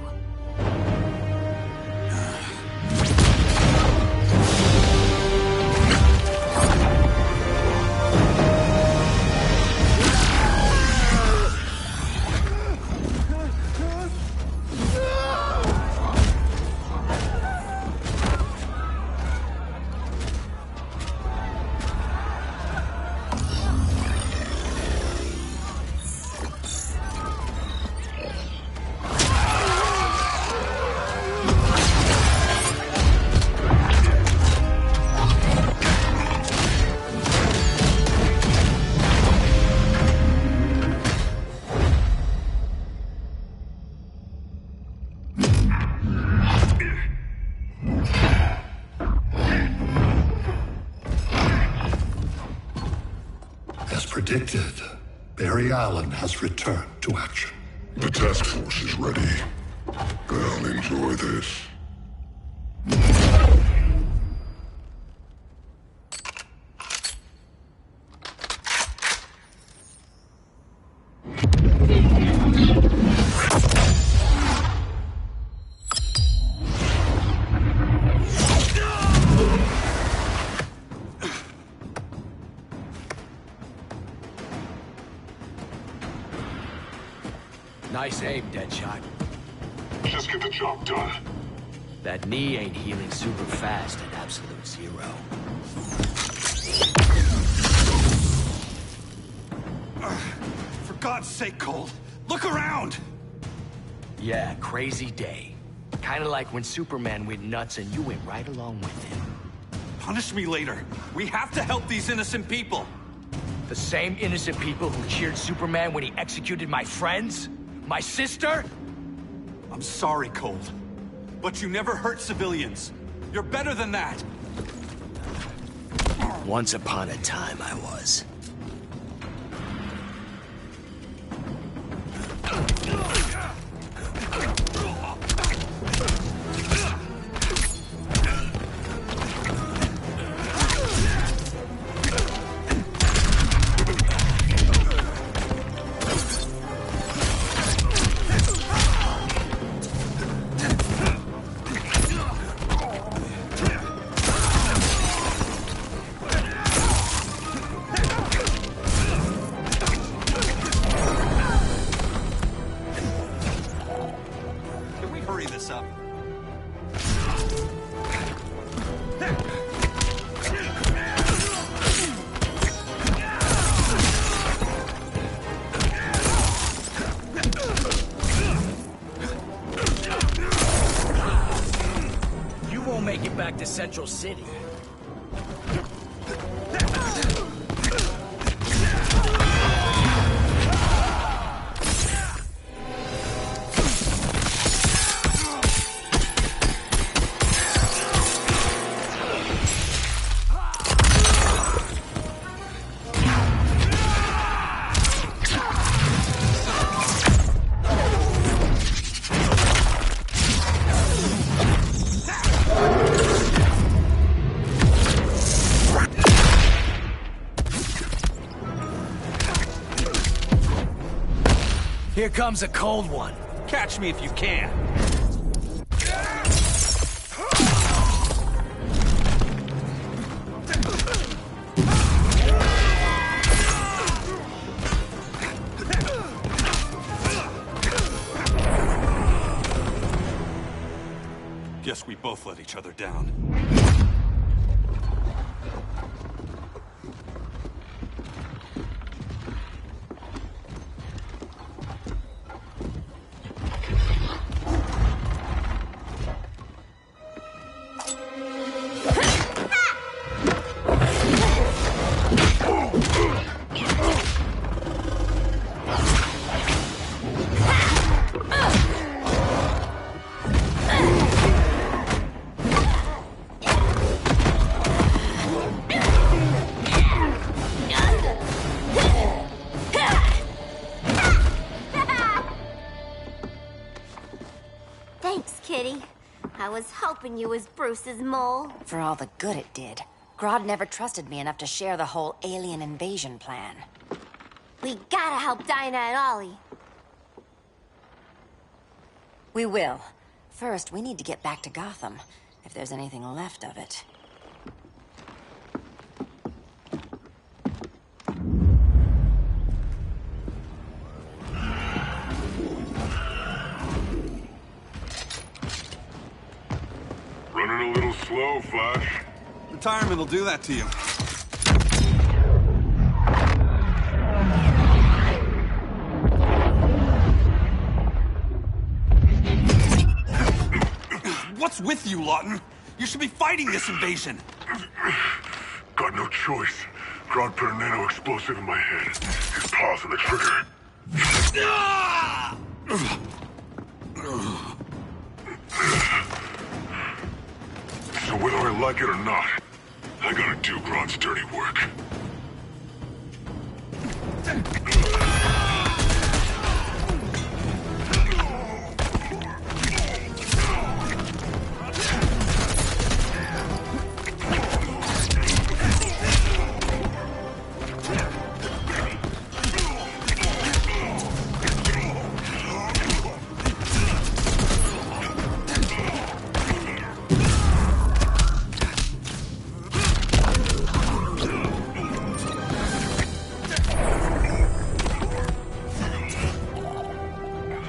[SPEAKER 17] Predicted, Barry Allen has returned to action.
[SPEAKER 10] The task force is ready. I'll enjoy this.
[SPEAKER 2] Nice aim, Deadshot.
[SPEAKER 10] Just get the job done.
[SPEAKER 2] That knee ain't healing super fast at absolute zero.
[SPEAKER 20] For God's sake, Cole, look around!
[SPEAKER 2] Yeah, crazy day. Kinda like when Superman went nuts and you went right along with him.
[SPEAKER 20] Punish me later. We have to help these innocent people.
[SPEAKER 2] The same innocent people who cheered Superman when he executed my friends? My sister?
[SPEAKER 20] I'm sorry, Cole, but you never hurt civilians. You're better than that.
[SPEAKER 2] Once upon a time, I was. Back to Central City. Here comes a cold one.
[SPEAKER 20] Catch me if you can. Guess we both let each other down.
[SPEAKER 8] Thanks, Kitty. I was hoping you was Bruce's mole.
[SPEAKER 16] For all the good it did. Grodd never trusted me enough to share the whole alien invasion plan.
[SPEAKER 8] We gotta help Dinah and Ollie.
[SPEAKER 16] We will. First, we need to get back to Gotham, if there's anything left of it.
[SPEAKER 11] Running a little slow, Flash.
[SPEAKER 20] Retirement will do that to you. What's with you, Lawton? You should be fighting this invasion.
[SPEAKER 11] Got no choice. Grodd put a nano-explosive in my head. His paws on the trigger. So whether I like it or not, I gotta do Grodd's dirty work.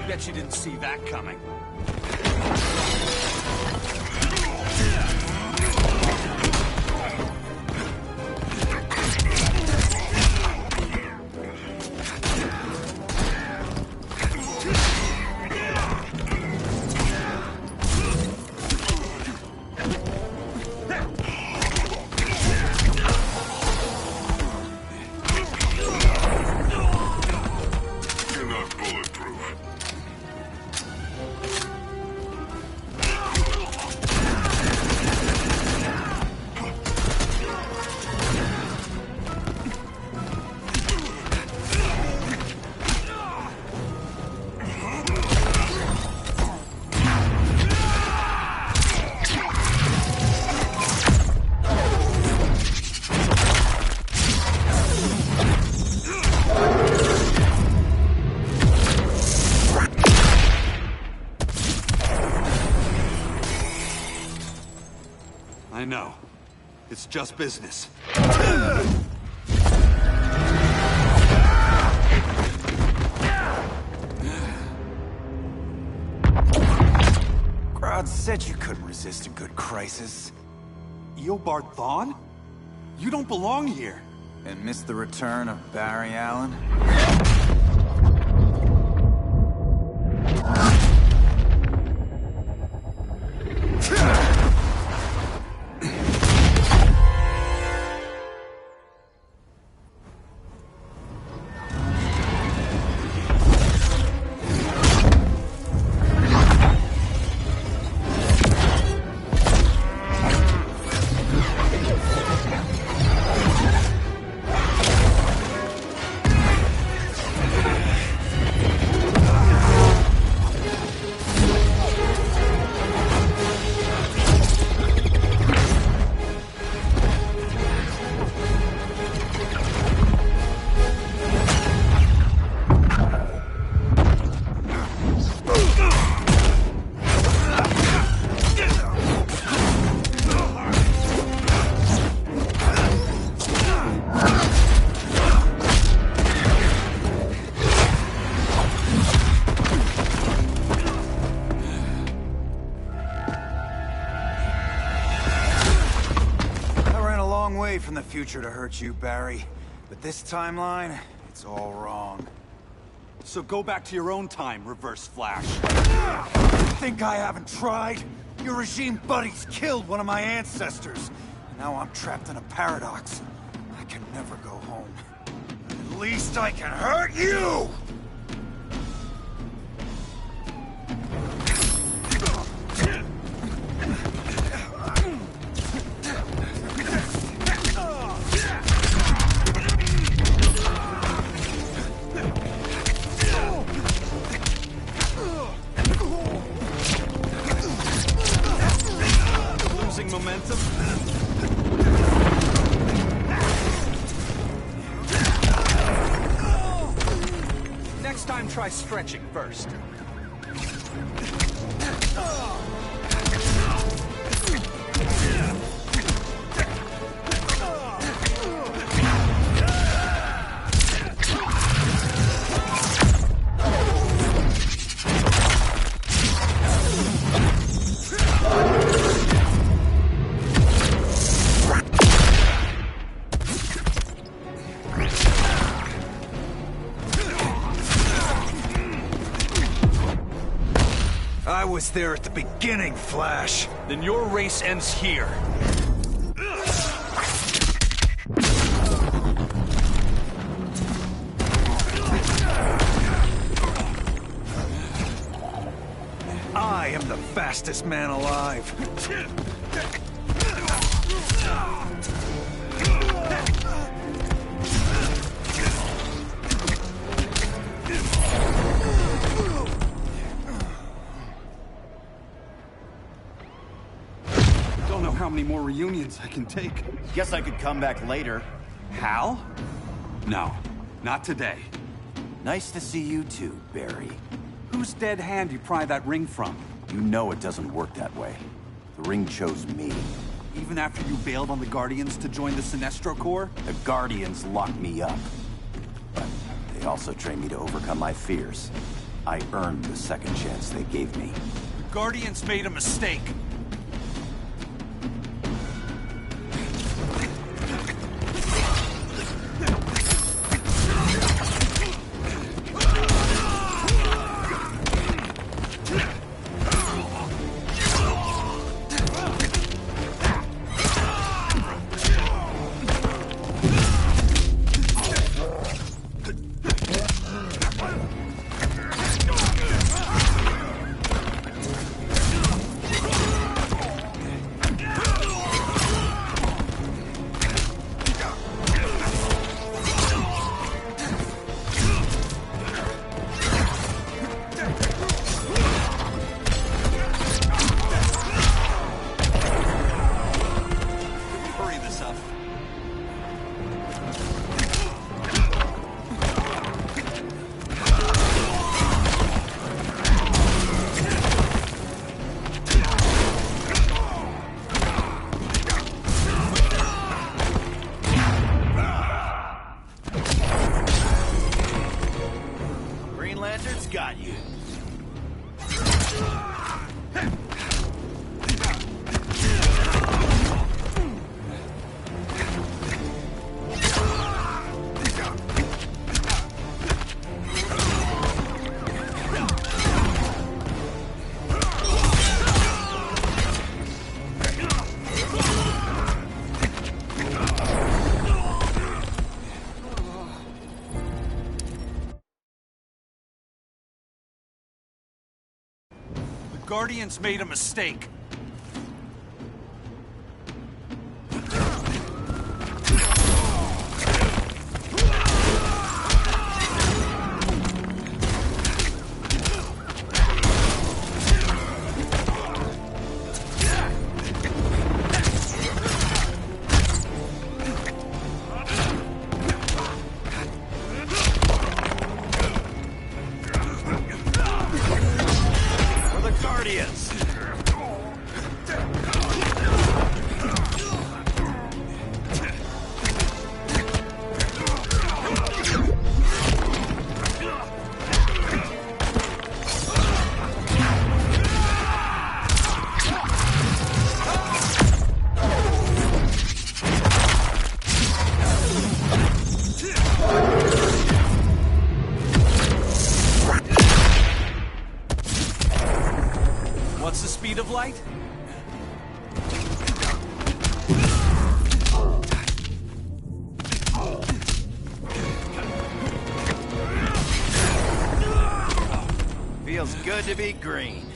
[SPEAKER 20] Bet you didn't see that coming.
[SPEAKER 11] You're not bulletproof.
[SPEAKER 20] I know. It's just business. Grodd said you couldn't resist a good crisis. Eobard Thawne? You don't belong here.
[SPEAKER 2] And miss the return of Barry Allen?
[SPEAKER 20] way from the future to hurt you, Barry. But this timeline, it's all wrong. So go back to your own time, Reverse Flash. Think I haven't tried? Your regime buddies killed one of my ancestors. And now I'm trapped in a paradox. I can never go home. At least I can hurt you!
[SPEAKER 2] Momentum. Next time, try stretching first.
[SPEAKER 20] I was there at the beginning, Flash.
[SPEAKER 2] Then your race ends here.
[SPEAKER 20] I am the fastest man alive. Don't know how many more reunions I can take.
[SPEAKER 21] Guess I could come back later.
[SPEAKER 20] Hal? No, not today.
[SPEAKER 21] Nice to see you too, Barry.
[SPEAKER 20] Whose dead hand you pry that ring from?
[SPEAKER 21] You know it doesn't work that way. The ring chose me.
[SPEAKER 20] Even after you bailed on the Guardians to join the Sinestro Corps?
[SPEAKER 21] The Guardians locked me up. But they also trained me to overcome my fears. I earned the second chance they gave me.
[SPEAKER 20] The Guardians made a mistake.
[SPEAKER 21] Got you.
[SPEAKER 20] Guardians made a mistake.
[SPEAKER 21] Feels good to be green.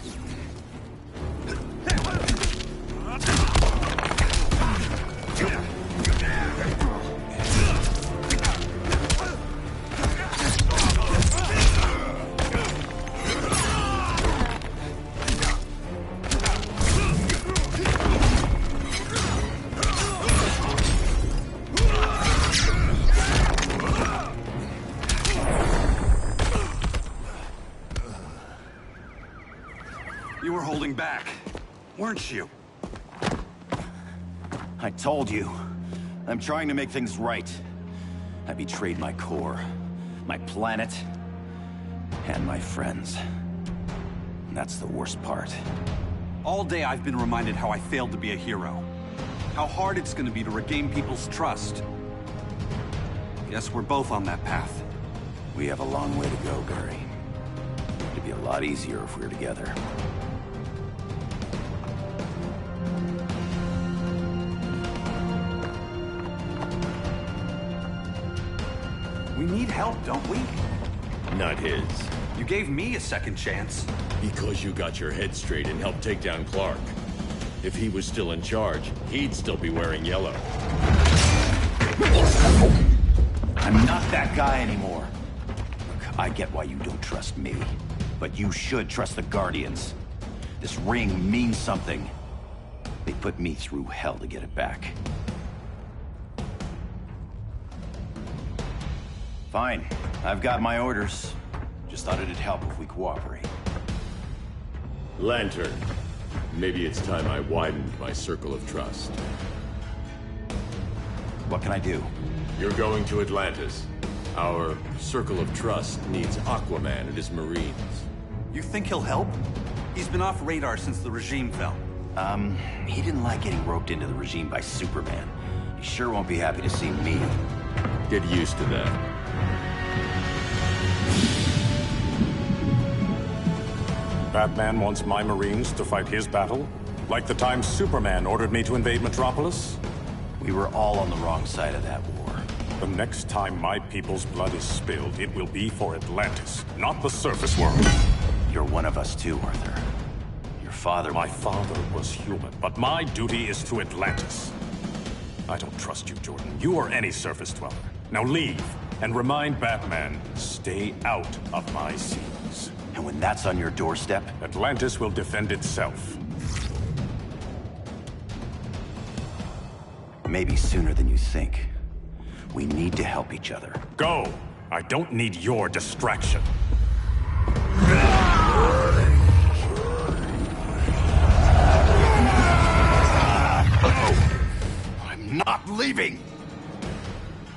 [SPEAKER 20] You were holding back, weren't you?
[SPEAKER 21] I told you. I'm trying to make things right. I betrayed my core, my planet, and my friends. And that's the worst part.
[SPEAKER 20] All day I've been reminded how I failed to be a hero. How hard it's gonna be to regain people's trust. Guess we're both on that path.
[SPEAKER 21] We have a long way to go, Barry. It'd be a lot easier if we were together.
[SPEAKER 20] We need help, don't we?
[SPEAKER 1] Not his.
[SPEAKER 20] You gave me a second chance.
[SPEAKER 1] Because you got your head straight and helped take down Clark. If he was still in charge, he'd still be wearing yellow.
[SPEAKER 21] I'm not that guy anymore. Look, I get why you don't trust me. But you should trust the Guardians. This ring means something. They put me through hell to get it back. Fine. I've got my orders. Just thought it'd help if we cooperate.
[SPEAKER 1] Lantern. Maybe it's time I widened my circle of trust.
[SPEAKER 21] What can I do?
[SPEAKER 1] You're going to Atlantis. Our circle of trust needs Aquaman and his Marines.
[SPEAKER 20] You think he'll help? He's been off radar since the regime fell.
[SPEAKER 21] He didn't like getting roped into the regime by Superman. He sure won't be happy to see me.
[SPEAKER 1] Get used to that.
[SPEAKER 6] Batman wants my Marines to fight his battle? Like the time Superman ordered me to invade Metropolis?
[SPEAKER 21] We were all on the wrong side of that war.
[SPEAKER 6] The next time my people's blood is spilled, it will be for Atlantis, not the surface world.
[SPEAKER 21] You're one of us too, Arthur. Your father...
[SPEAKER 6] My father was human, but my duty is to Atlantis. I don't trust you, Jordan. You or any surface dweller. Now leave, and remind Batman, stay out of my seas.
[SPEAKER 21] And when that's on your doorstep,
[SPEAKER 6] Atlantis will defend itself.
[SPEAKER 21] Maybe sooner than you think. We need to help each other.
[SPEAKER 6] Go! I don't need your distraction.
[SPEAKER 21] I'm not leaving!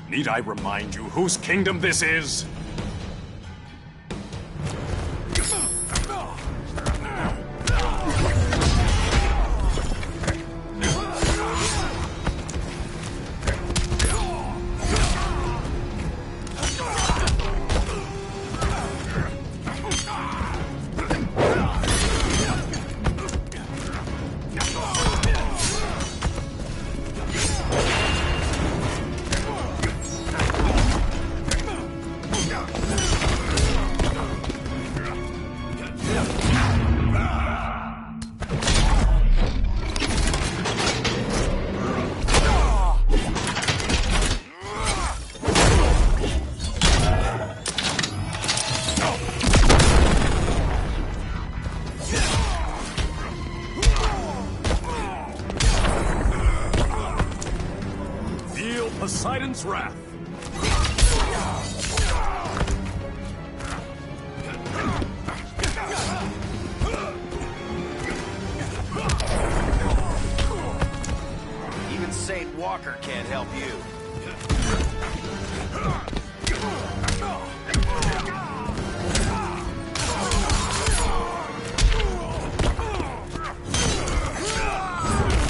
[SPEAKER 6] Need I remind you whose kingdom this is? Poseidon's wrath.
[SPEAKER 21] Even Saint Walker can't help you.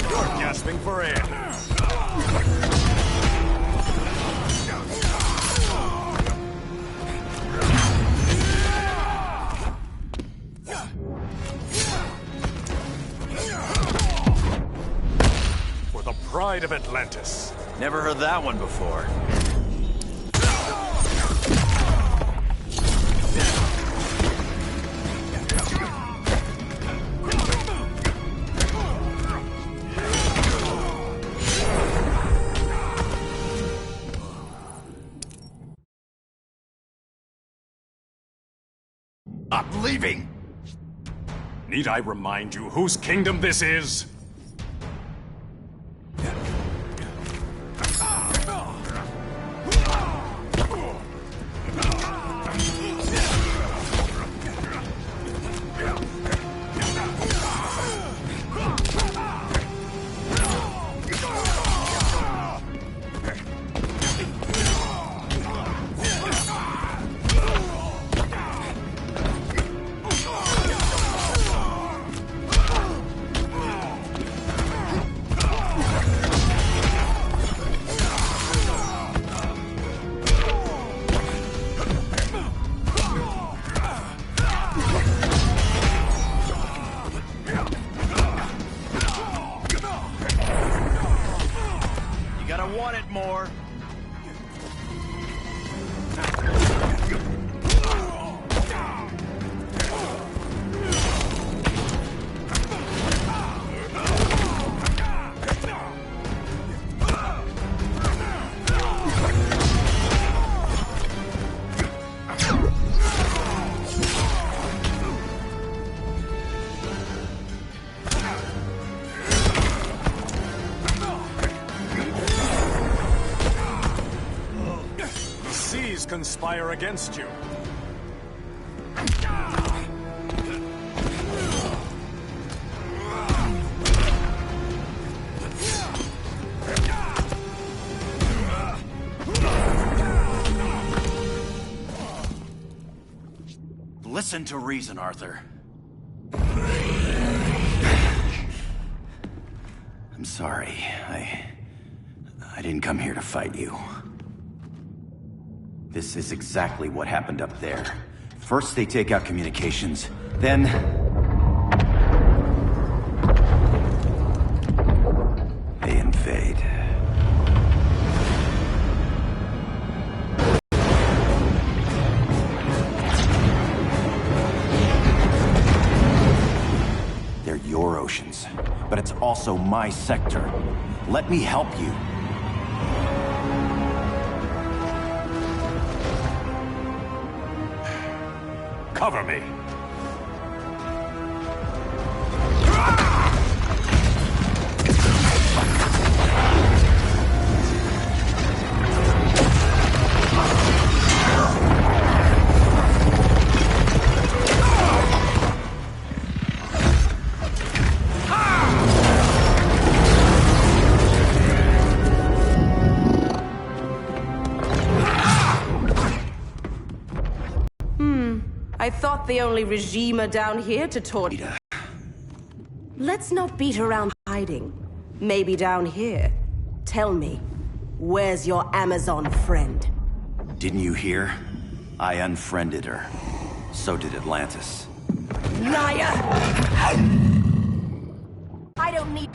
[SPEAKER 6] You're gasping for air.
[SPEAKER 3] pride of Atlantis.
[SPEAKER 21] Never heard that one before.
[SPEAKER 3] I'm leaving! Need I remind you whose kingdom this is? Conspire against you.
[SPEAKER 21] Listen to reason, Arthur. I'm sorry. I didn't come here to fight you. This is exactly what happened up there. First they take out communications, then... they invade. They're your oceans, but it's also my sector. Let me help you.
[SPEAKER 3] Cover me.
[SPEAKER 22] I thought the only regimer down here to torture. Let's not beat around hiding. Maybe down here. Tell me, where's your Amazon friend?
[SPEAKER 21] Didn't you hear? I unfriended her. So did Atlantis.
[SPEAKER 22] Liar! I don't need...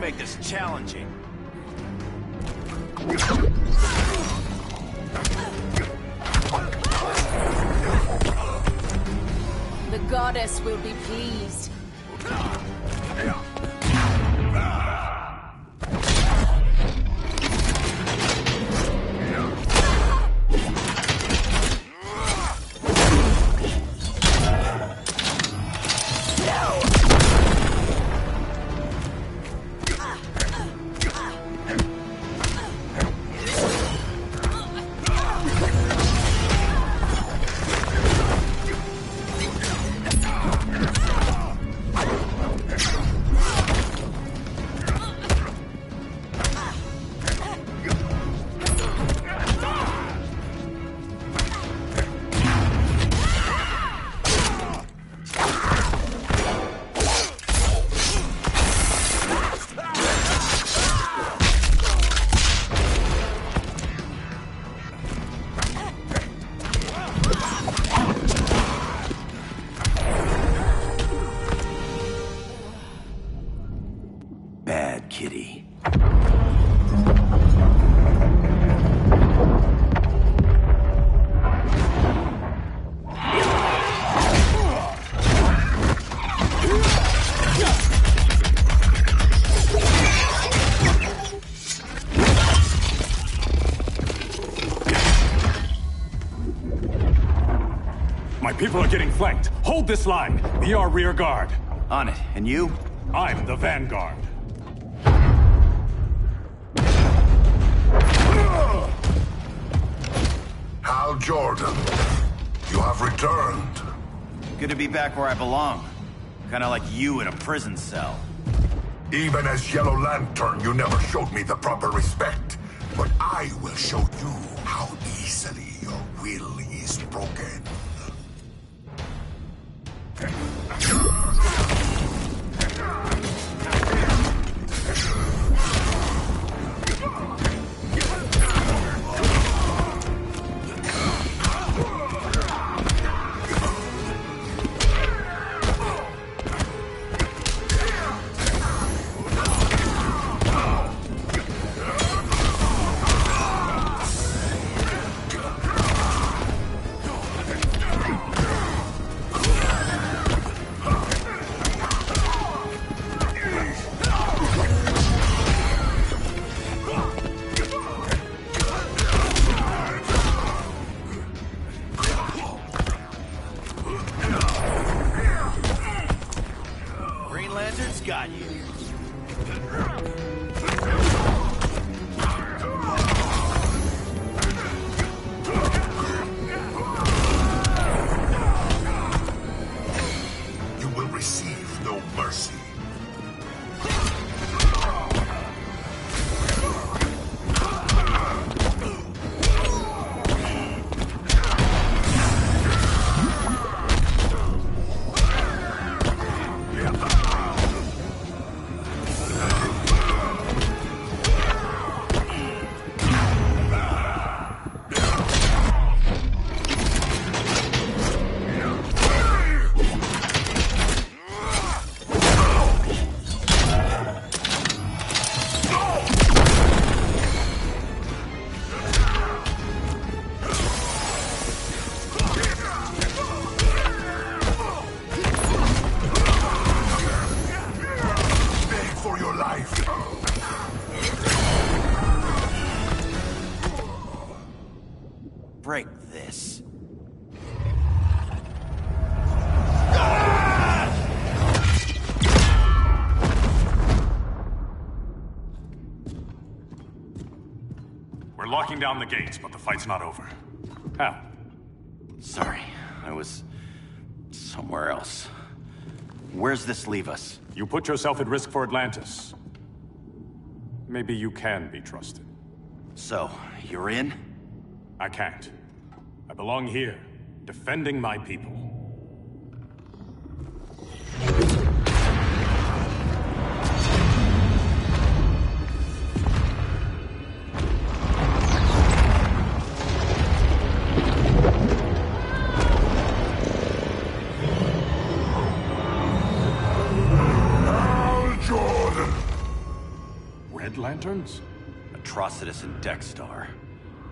[SPEAKER 21] Make this challenging.
[SPEAKER 22] The goddess will be pleased.
[SPEAKER 3] people are getting flanked. Hold this line. Be our rear guard.
[SPEAKER 21] On it. And you?
[SPEAKER 3] I'm the vanguard.
[SPEAKER 10] Hal Jordan, you have returned.
[SPEAKER 21] Good to be back where I belong. Kinda like you in a prison cell.
[SPEAKER 10] Even as Yellow Lantern, you never showed me the proper respect. But I will show you how easily your will is broken.
[SPEAKER 21] Got you.
[SPEAKER 10] You will receive no mercy.
[SPEAKER 21] Break this.
[SPEAKER 3] We're locking down the gates, but the fight's not over. Hal.
[SPEAKER 21] Sorry, I was somewhere else. Where's this leave us?
[SPEAKER 3] You put yourself at risk for Atlantis. Maybe you can be trusted.
[SPEAKER 21] So, you're in?
[SPEAKER 3] I can't. I belong here, defending my people.
[SPEAKER 10] Hal Jordan!
[SPEAKER 3] Red Lanterns?
[SPEAKER 21] Atrocitus and Dexstar.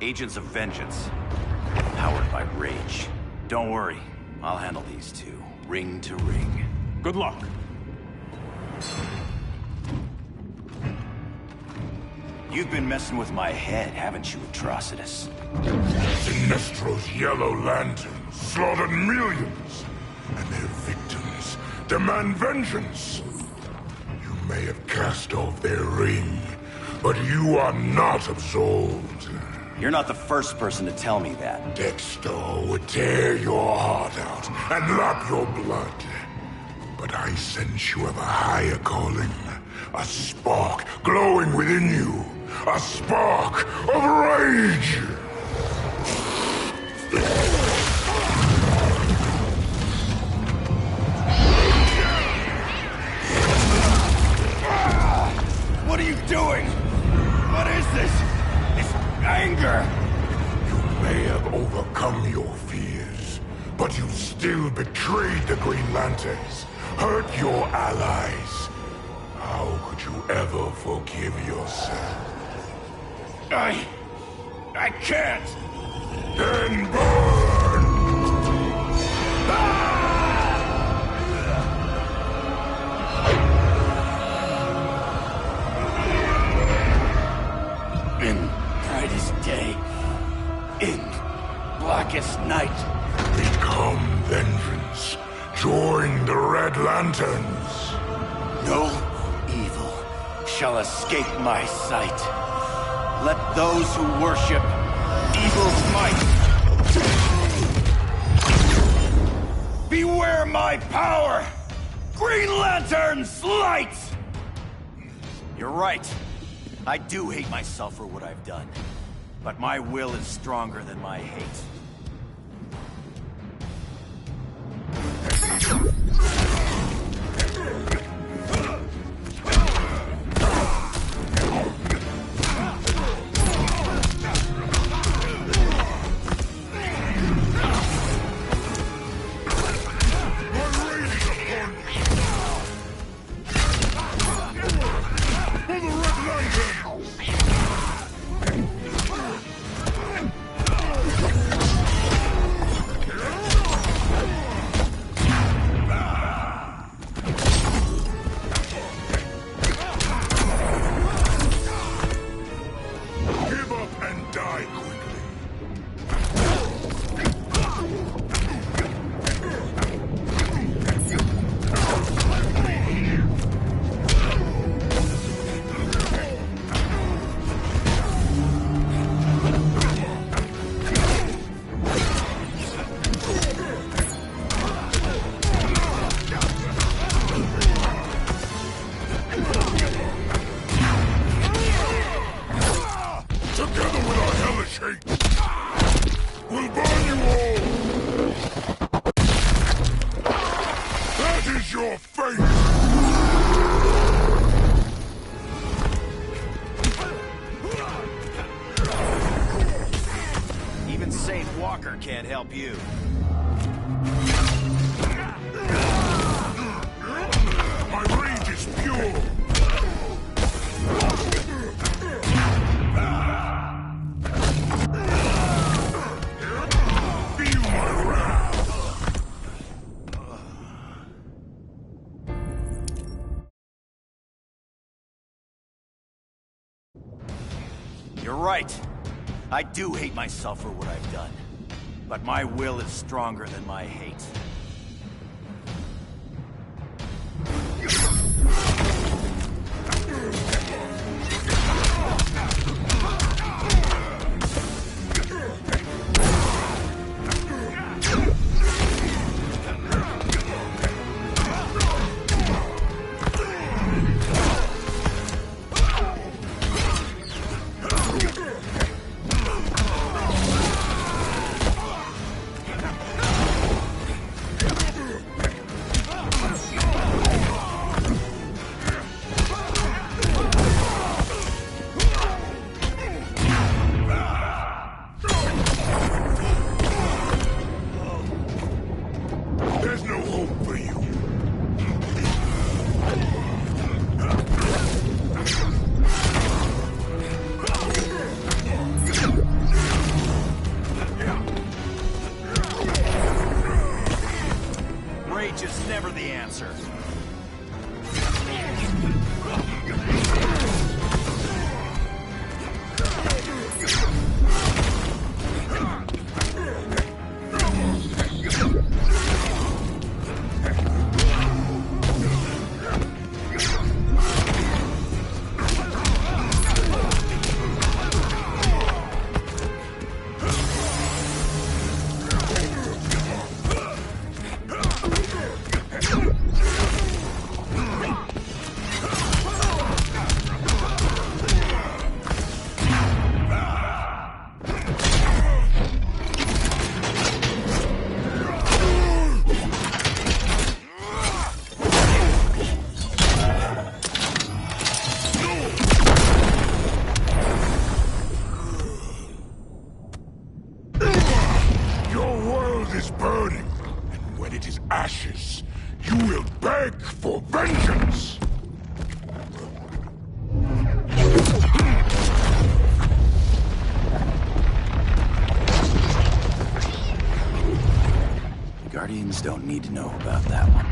[SPEAKER 21] Agents of Vengeance. Powered by rage. Don't worry, I'll handle these two, ring to ring.
[SPEAKER 3] Good luck.
[SPEAKER 21] You've been messing with my head, haven't you, Atrocitus?
[SPEAKER 10] Sinestro's Yellow Lanterns slaughtered millions, and their victims demand vengeance. You may have cast off their ring, but you are not absolved.
[SPEAKER 21] You're not the first person to tell me that.
[SPEAKER 10] Dexter would tear your heart out and lap your blood. But I sense you have a higher calling. A spark glowing within you. A spark of rage!
[SPEAKER 21] What are you doing? What is this? It's anger!
[SPEAKER 10] You may have overcome your fears, but you still betrayed the Green Lanterns, hurt your allies. How could you ever forgive yourself?
[SPEAKER 21] I can't!
[SPEAKER 10] Then burn!
[SPEAKER 21] In brightest day, in blackest night,
[SPEAKER 18] Become vengeance. Join the Red Lanterns.
[SPEAKER 21] No evil shall escape my sight. Let those who worship evil's might beware my power! Green Lantern's light! You're right. I do hate myself for what I've done. But my will is stronger than my hate. Can't help you.
[SPEAKER 18] My rage is pure. Feel my wrath.
[SPEAKER 21] You're right. I do hate myself for what I've done. But my will is stronger than my hate.
[SPEAKER 18] ashes, you will beg for vengeance!
[SPEAKER 21] Guardians don't need to know about that one.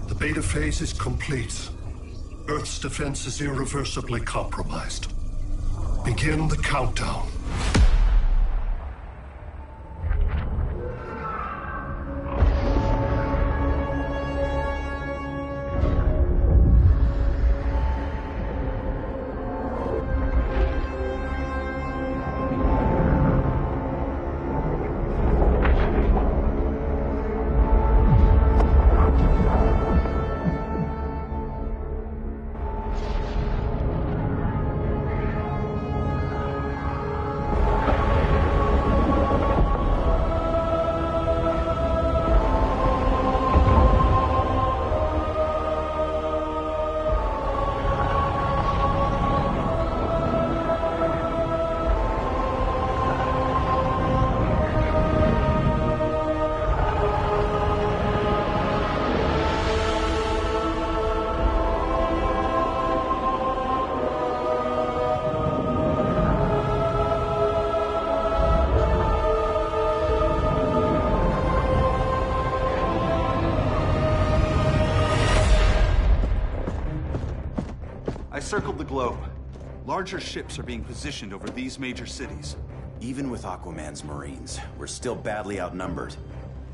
[SPEAKER 17] The beta phase is complete. Earth's defense is irreversibly compromised. Begin the countdown.
[SPEAKER 20] I circled the globe. Larger ships are being positioned over these major cities.
[SPEAKER 21] Even with Aquaman's Marines, we're still badly outnumbered.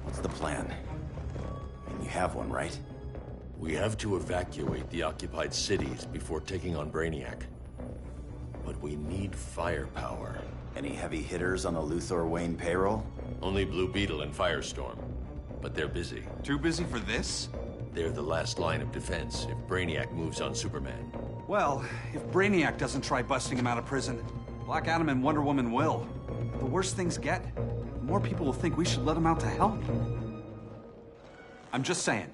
[SPEAKER 21] What's the plan? I mean, you have one, right?
[SPEAKER 1] We have to evacuate the occupied cities before taking on Brainiac. But we need firepower.
[SPEAKER 21] Any heavy hitters on the Luthor Wayne payroll?
[SPEAKER 1] Only Blue Beetle and Firestorm. But they're busy.
[SPEAKER 20] Too busy for this?
[SPEAKER 1] They're the last line of defense if Brainiac moves on Superman.
[SPEAKER 20] Well, if Brainiac doesn't try busting him out of prison, Black Adam and Wonder Woman will. The worse things get, the more people will think we should let him out to help. I'm just saying.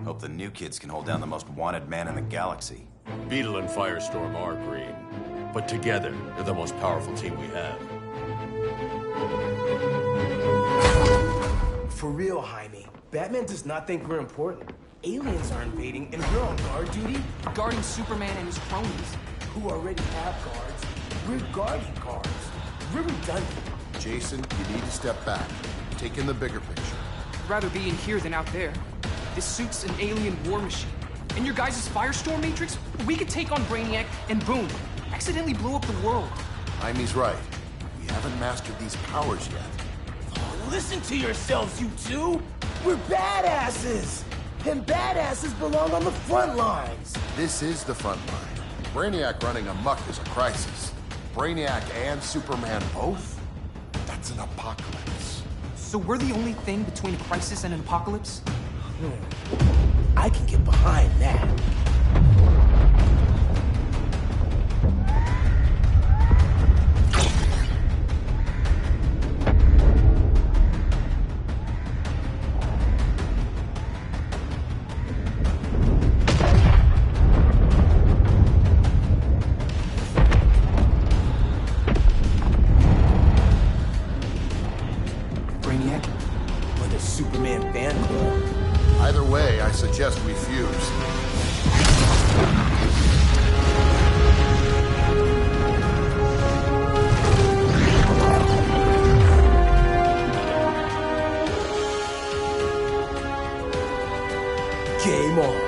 [SPEAKER 21] Hope the new kids can hold down the most wanted man in the galaxy.
[SPEAKER 1] Beetle and Firestorm are green, but together, they're the most powerful team we have.
[SPEAKER 4] For real, Jaime, Batman does not think we're important. Aliens are invading, and we're on guard duty?
[SPEAKER 2] Guarding Superman and his cronies.
[SPEAKER 4] Who already have guards. We're guarding guards. We're redundant.
[SPEAKER 9] Jason, you need to step back. Take in the bigger picture.
[SPEAKER 2] I'd rather be in here than out there. This suit's an alien war machine. And your guys' Firestorm Matrix, we could take on Brainiac and boom, accidentally blow up the world.
[SPEAKER 9] Jaime's right. We haven't mastered these powers yet.
[SPEAKER 4] Oh, listen to yourselves, you two! We're badasses! And badasses belong on the front lines!
[SPEAKER 9] This is the front line. Brainiac running amok is a crisis. Brainiac and Superman both? That's an apocalypse.
[SPEAKER 2] So we're the only thing between a crisis and an apocalypse?
[SPEAKER 4] I can get behind that.
[SPEAKER 9] Suggest we fuse.
[SPEAKER 4] Game on.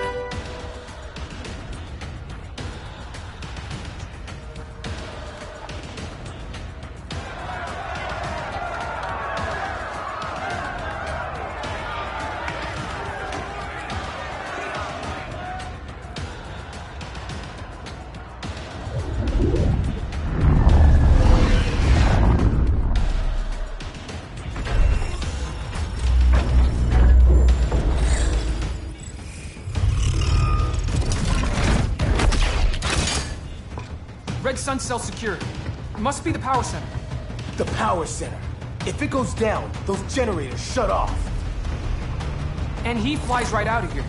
[SPEAKER 2] Red Sun cell secured. It must be the power center.
[SPEAKER 4] The power center. If it goes down, those generators shut off.
[SPEAKER 2] And he flies right out of here.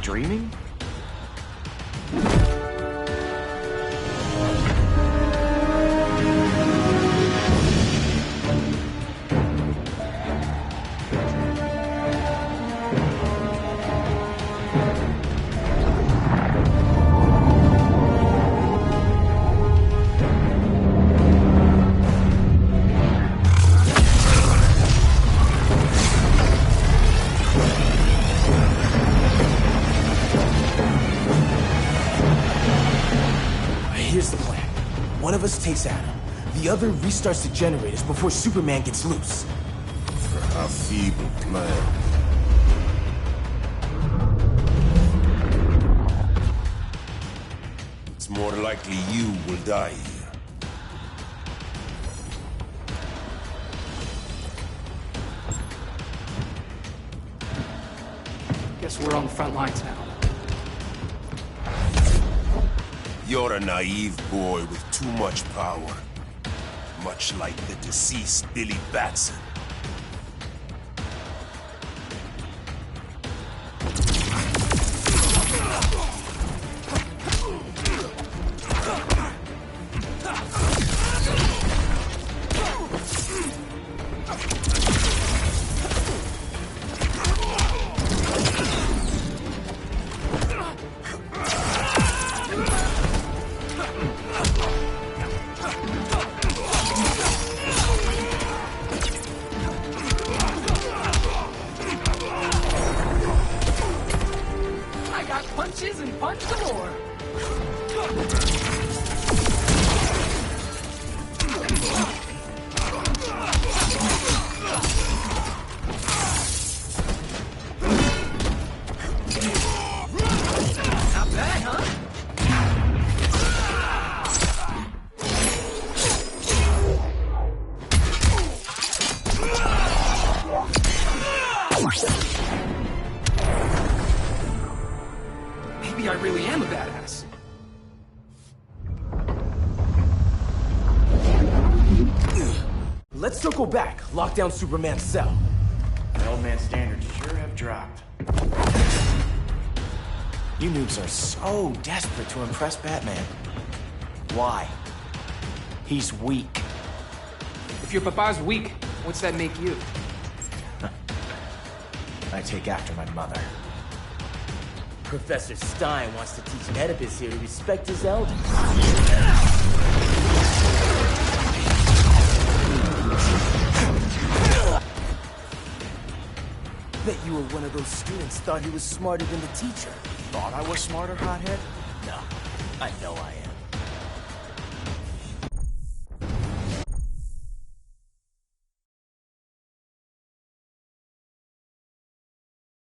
[SPEAKER 2] dreaming?
[SPEAKER 4] Here's the plan. One of us takes Adam. The other restarts the generators before Superman gets loose.
[SPEAKER 9] A feeble plan. It's more likely you will die here.
[SPEAKER 2] Guess we're on the front lines now.
[SPEAKER 9] You're a naive boy with too much power. Much like the deceased Billy Batson.
[SPEAKER 2] Punches and punch galore. Not bad, huh? Maybe I really am a badass.
[SPEAKER 4] Let's circle back, lock down Superman's cell.
[SPEAKER 2] The old man's standards sure have dropped.
[SPEAKER 4] You noobs are so desperate to impress Batman. Why? He's weak.
[SPEAKER 2] If your papa's weak, what's that make you?
[SPEAKER 4] I take after my mother. Professor Stein wants to teach Oedipus here to respect his elders. Bet you were one of those students thought he was smarter than the teacher.
[SPEAKER 2] Thought I was smarter, hothead?
[SPEAKER 4] No, I know I am.